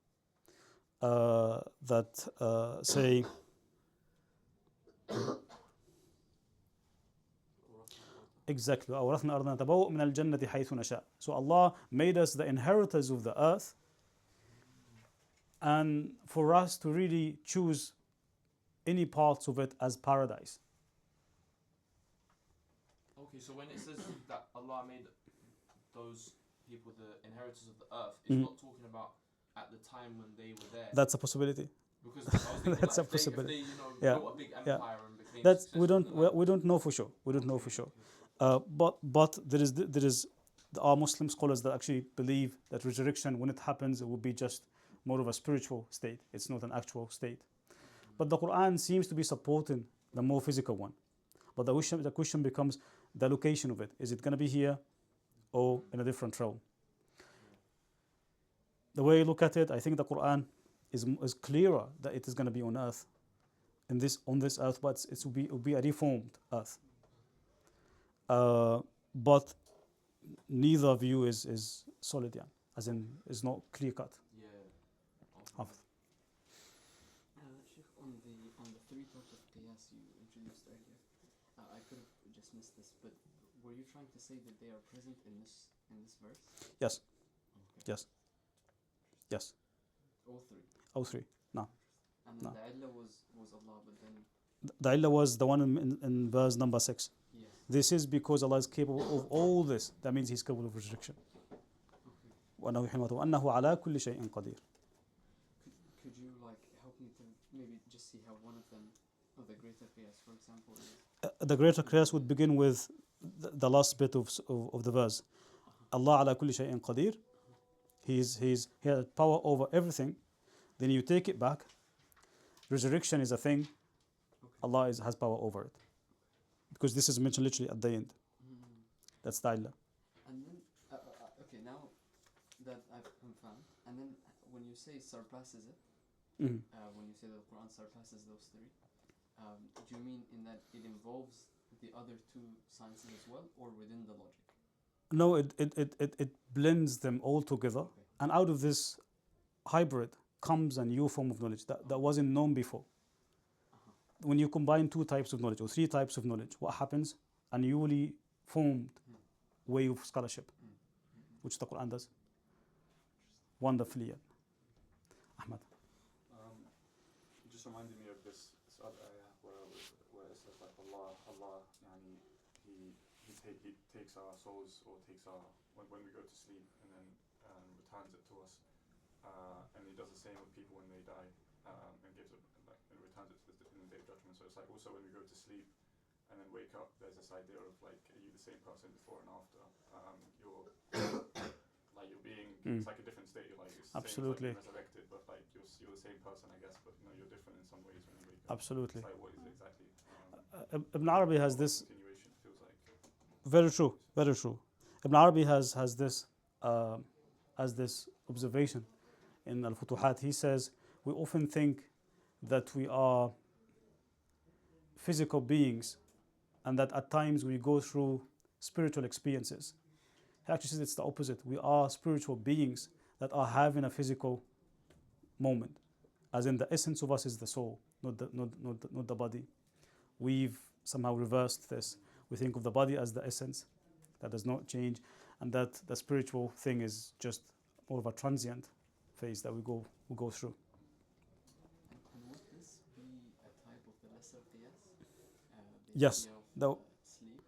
that say exactly, أَوْرَثْنَا أَرْضَنَا تَبَوَّأْ مِنَ الْجَنَّةِ حَيْثُ نَشَاءُ. So Allah made us the inheritors of the earth, and for us to really choose any parts of it as paradise. Okay, so when it says that Allah made those people the inheritors of the earth, it's not talking about at the time when they were there. That's a possibility. Because I was thinking, that's like, a possibility. If they built a big empire and became That's successful, we don't know for sure. We don't know for sure. But there are Muslim scholars that actually believe that resurrection, when it happens, it will be just more of a spiritual state. It's not an actual state. But the Quran seems to be supporting the more physical one. But the question becomes the location of it. Is it going to be here or in a different realm? The way you look at it, I think the Quran is clearer that it is going to be on earth. in this on this earth, but it will be a reformed earth. But neither view is solid, yeah, as in is not clear cut. Yeah. Hafiz. Sheikh, on the three types of qiyas you introduced earlier, I could have just missed this, but were you trying to say that they are present in this verse? Yes. Okay. Yes. Yes. All three. All three. No. And No. then the illah was Allah, but then The illah was the one in verse number 6. yes. This is because Allah is capable of all this. That means He's capable of resurrection. Okay. وأنه حماته وأنه على كل شيء قدير. Could you like help me to maybe just see how one of them, of the greater qiyas, for example, is? The greater qiyas would begin with the last bit of the verse. Allah على كل شيء قدير. He has power over everything. Then you take it back. Resurrection is a thing. Okay. Allah has power over it. Because this is mentioned literally at the end. Mm. That's the illah. And then okay, now that I've confirmed, and then when you say surpasses it, Mhm. when you say that the Quran surpasses those three, do you mean in that it involves the other two sciences as well, or within the logic? No, it blends them all together. Okay. And out of this hybrid comes a new form of knowledge that wasn't known before. Uh-huh. When you combine two types of knowledge or three types of knowledge, what happens? A newly formed way of scholarship, which the Quran does wonderfully. Ahmad. It just reminded me of this other ayah where it says like Allah, yani, he takes our souls or takes our when we go to sleep and then returns it to us, and he does the same with people when they die, and gives it and returns it to us in the day of judgment. So it's like also when we go to sleep and then wake up, there's this idea of like, are you the same person before and after? You're like you're being it's like a different state. You're like it's Absolutely. the same, it's like being resurrected, but like you're the same person, I guess, but you know you're different in some ways when you wake up. Absolutely. It's like what is it exactly? Ibn Arabi has this. Continuation feels like. Very true. Very true. Ibn Arabi has this observation in Al-Futuhat. He says we often think that we are physical beings and that at times we go through spiritual experiences. He actually says it's the opposite. We are spiritual beings that are having a physical moment, as in the essence of us is the soul, not the body. We've somehow reversed this. We think of the body as the essence that does not change, and that the spiritual thing is just more of a transient phase that we go through. And would this be a type of the lesser qiyas? Yes. Idea of, The- sleep?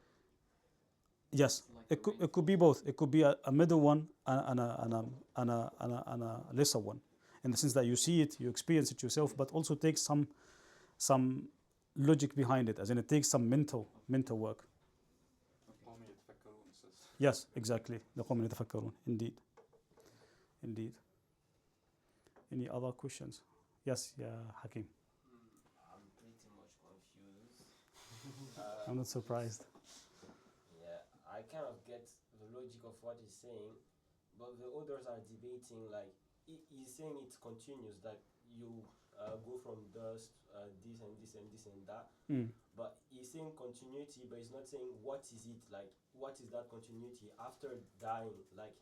Yes, Like it could be both. It could be a middle one and a lesser one, in the sense that you see it, you experience it yourself, but also takes some logic behind it, as in it takes some mental work. قوم يتفكرون says. Yes, exactly. لقوم يتفكرون. Indeed. Any other questions? Yes, yeah, Hakim. I'm pretty much confused. I'm not surprised. Yeah, I kind of get the logic of what he's saying, but the others are debating like he's saying it continues, that you go from dust, this and this and this and that. But he's saying continuity, but he's not saying what is it, like what is that continuity after dying, like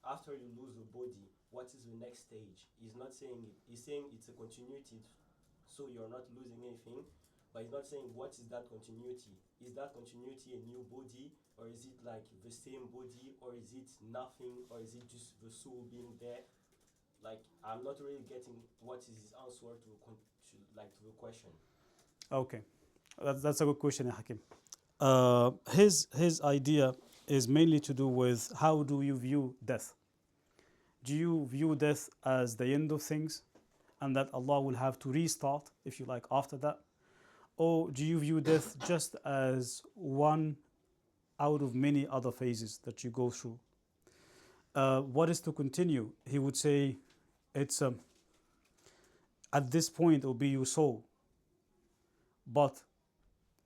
after you lose the body, what is the next stage? He's not saying it. He's saying it's a continuity, so you're not losing anything, but he's not saying what is that continuity. Is that continuity a new body, or is it like the same body, or is it nothing, or is it just the soul being there? Like, I'm not really getting what is his answer to the question. Okay, that's a good question, Hakim. His idea is mainly to do with how do you view death? Do you view death as the end of things and that Allah will have to restart, if you like, after that? Or do you view death just as one out of many other phases that you go through? What is to continue? He would say it's at this point it will be your soul, but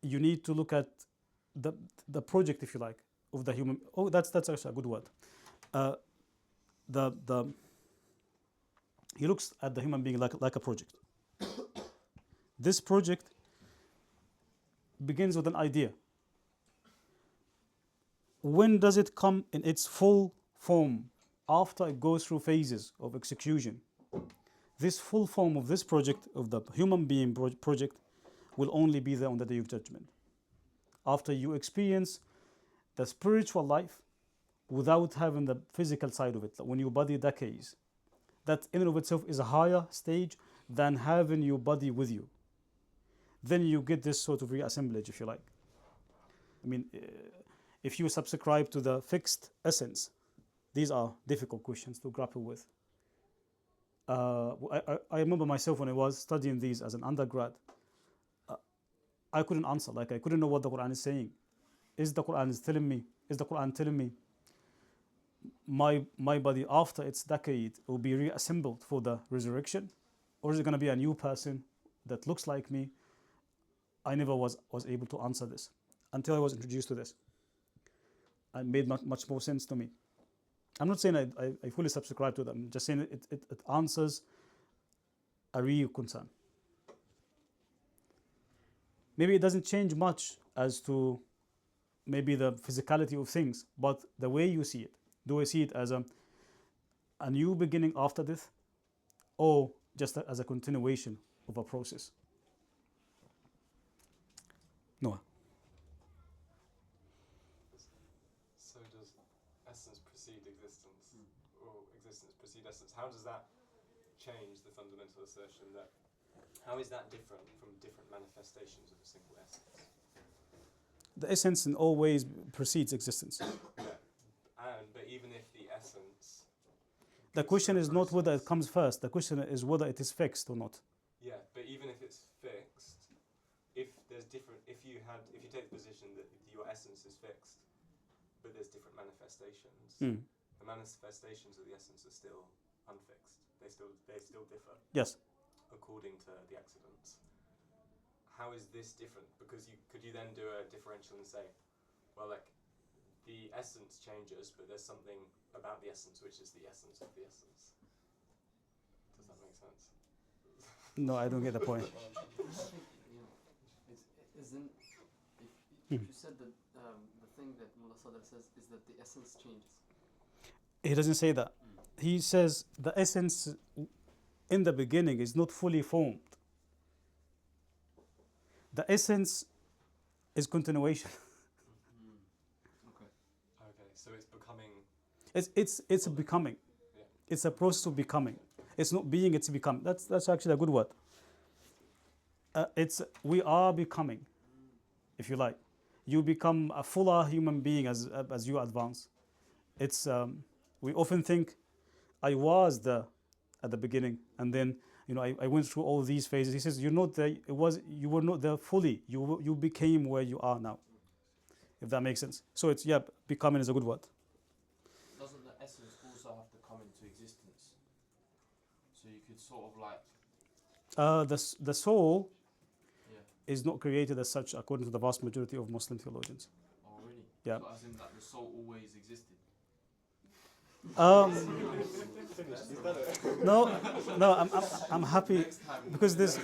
you need to look at the project, if you like, of the human. Oh, that's actually a good word. He looks at the human being like a project. This project begins with an idea. When does it come in its full form? After it goes through phases of execution. This full form of this project, of the human being project, will only be there on the day of judgment. After you experience the spiritual life without having the physical side of it, when your body decays, that in and of itself is a higher stage than having your body with you. Then you get this sort of reassemblage, if you like. I mean, if you subscribe to the fixed essence, these are difficult questions to grapple with. I remember myself when I was studying these as an undergrad, I couldn't answer. Like, I couldn't know what the Quran is saying. Is the Quran telling me my body after its decade will be reassembled for the resurrection? Or is it going to be a new person that looks like me? I never was able to answer this until I was introduced to this. It made much more sense to me. I'm not saying I fully subscribe to them. I'm just saying it answers a real concern. Maybe it doesn't change much as to maybe the physicality of things, but the way you see it. Do I see it as a new beginning after death, or just as a continuation of a process? Noah. So does essence precede existence, or existence precede essence? How does that change the fundamental assertion that, how is that different from different manifestations of a single essence? The essence in all ways precedes existence. Yeah. But even if the essence... The question is not whether it comes first, the question is whether it is fixed or not. Yeah, but even if it's fixed, if you take the position that your essence is fixed, but there's different manifestations, the manifestations of the essence are still unfixed. They still differ. Yes. According to the accidents. How is this different? Because could you then do a differential and say, well, like, the essence changes, but there's something about the essence which is the essence of the essence. Does that make sense? No, I don't get the point. If you said that the thing that Mullah Sadr says is that the essence changes. He doesn't say that. He says the essence in the beginning is not fully formed. The essence is continuation. Okay, so it's becoming... It's becoming. Yeah. It's a process of becoming. It's not being, it's becoming. That's actually a good word. We are becoming, if you like. You become a fuller human being as you advance. We often think I was there at the beginning, and then I went through all these phases. He says you're not there. You were not there fully. You became where you are now. If that makes sense. So becoming is a good word. Doesn't the essence also have to come into existence? So you could sort of like... The soul Yeah. is not created as such, according to the vast majority of Muslim theologians. Oh, really? Yeah. So as in that the soul always existed? No, I'm happy because this.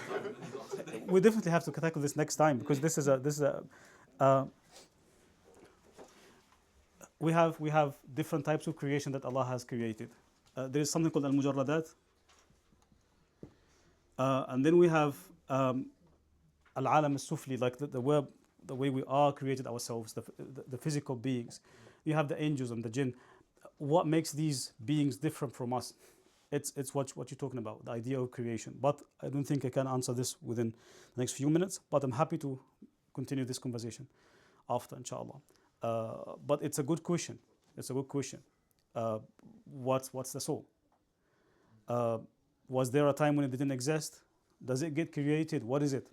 We definitely have to tackle this next time because this is a. We have different types of creation that Allah has created. There is something called al-mujarradat, and then we have al-alam al-sufli, like the way we are created ourselves, the physical beings. You have the angels and the jinn. What makes these beings different from us? It's what you're talking about, the idea of creation. But I don't think I can answer this within the next few minutes. But I'm happy to continue this conversation after, inshallah. But it's a good question. It's a good question. What's the soul? Was there a time when it didn't exist? Does it get created? What is it?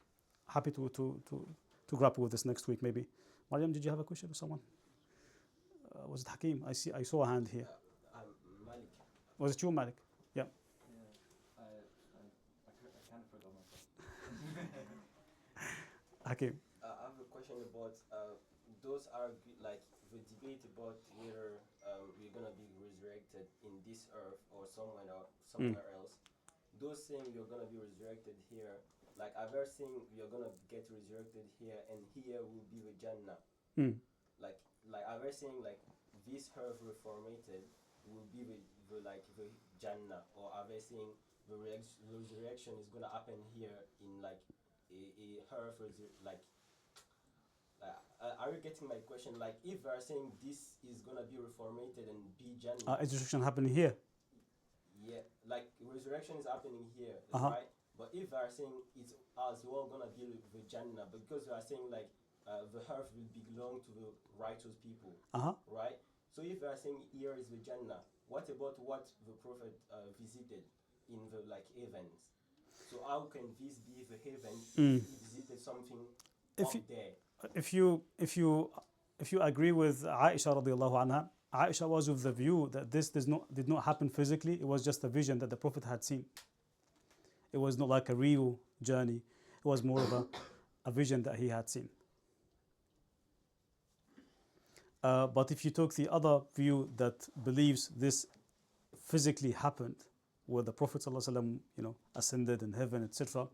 Happy to grapple with this next week, maybe. Mariam, did you have a question or someone? Was it Hakim? I saw a hand here. Malik. Was it you, Malik? Yeah. I kind of forgot myself. Hakim. I have a question about those like the debate about whether we're gonna be resurrected in this earth or somewhere else. Those saying you're gonna be resurrected here, like I've ever seen you're gonna get resurrected here, and here will be the Jannah. Mm. Like I've ever seen like this earth reformated will be the like the Jannah, or are they saying the resurrection is gonna happen here in like a earth like are you getting my question? Like if they are saying this is gonna be reformated and be Jannah, Resurrection happening here. yeah, like resurrection is happening here, Uh-huh. right? But if they are saying it's as well gonna be the Jannah, because they are saying like the earth will belong to the righteous people, Uh-huh. right? So if they are saying here is the Jannah, what about what the Prophet visited in the like heavens? So how can this be the heaven Mm. if he visited something If up you, there? if you agree with Aisha radiallahu anha, Aisha was of the view that this did not happen physically. It was just a vision that the Prophet had seen. It was not like a real journey. It was more of a vision that he had seen. But if you took the other view that believes this physically happened, where the Prophet ﷺ, ascended in heaven, etc.,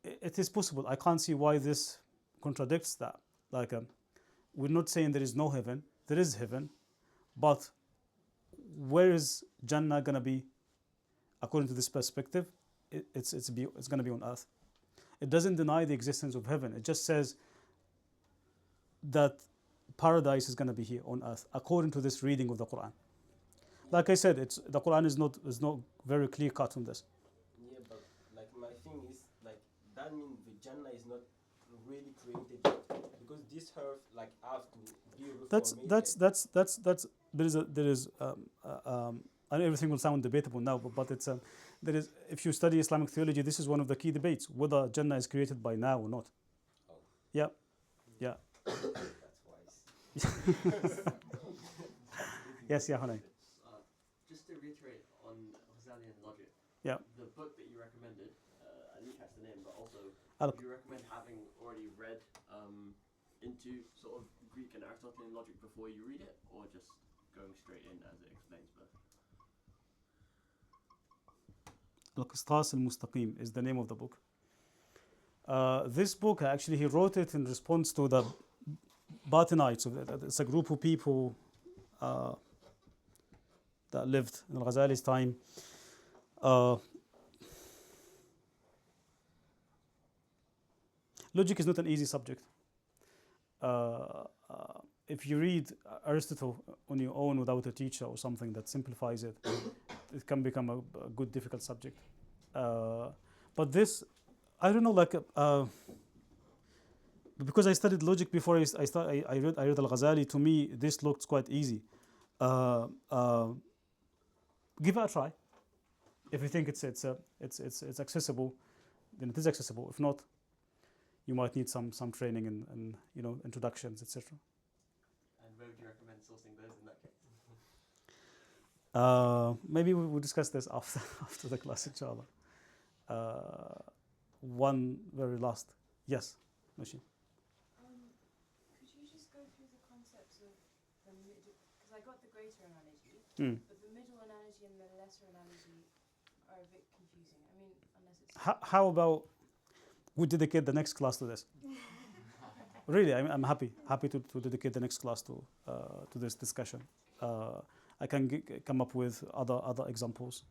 it is possible. I can't see why this contradicts that. Like, we're not saying there is no heaven. There is heaven, but where is Jannah gonna be? According to this perspective, it's gonna be on earth. It doesn't deny the existence of heaven. It just says that paradise is gonna be here on earth, according to this reading of the Quran. Like I said, the Quran is not very clear cut on this. Yeah, but like my thing is like that means the Jannah is not really created yet, because this earth like have to be reformated. There is I know everything will sound debatable now, but it's there is, if you study Islamic theology, this is one of the key debates, whether Jannah is created by now or not. Oh. Yeah. That's wise. Yes, yeah, Hunay. Just to reiterate on Ghazalian logic, Yeah. the book that you recommended, I didn't catch the name, but also Al- do you recommend having already read into sort of Greek and Aristotelian logic before you read it, or just going straight in as it explains both? Al-Qistas al-Mustaqim is the name of the book. This book, actually, he wrote it in response to the Batinites. It's a group of people that lived in Al-Ghazali's time. Logic is not an easy subject. If you read Aristotle on your own without a teacher or something that simplifies it, it can become a good, difficult subject. But this, I don't know, like, because I studied logic before I read Al-Ghazali. To me, this looked quite easy. Give it a try. If you think it's accessible, then it is accessible. If not, you might need some training and introductions, etc. And where would you recommend sourcing those in that case? Maybe we'll discuss this after the class, inshallah. One very last, yes, Machine. Could you just go through the concepts of the middle? Because I got the greater analogy, but the middle analogy and the lesser analogy are a bit confusing. I mean, unless it's How about we dedicate the next class to this? Really, I'm happy to dedicate the next class to this discussion. I can come up with other examples.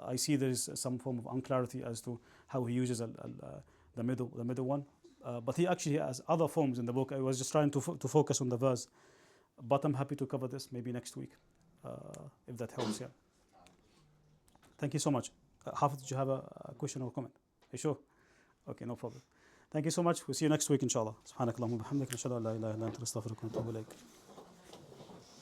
I see there is some form of unclarity as to how he uses the middle one, but he actually has other forms in the book. I was just trying to focus on the verse, but I'm happy to cover this maybe next week, if that helps. Yeah. Thank you so much. Hafid, did you have a question or comment? Are you sure? Okay, no problem. Thank you so much. We'll see you next week, inshallah. سبحانك اللهم وبحمدك نشهد أن لا إله إلا أنت نستغفرك ونتوب إليك.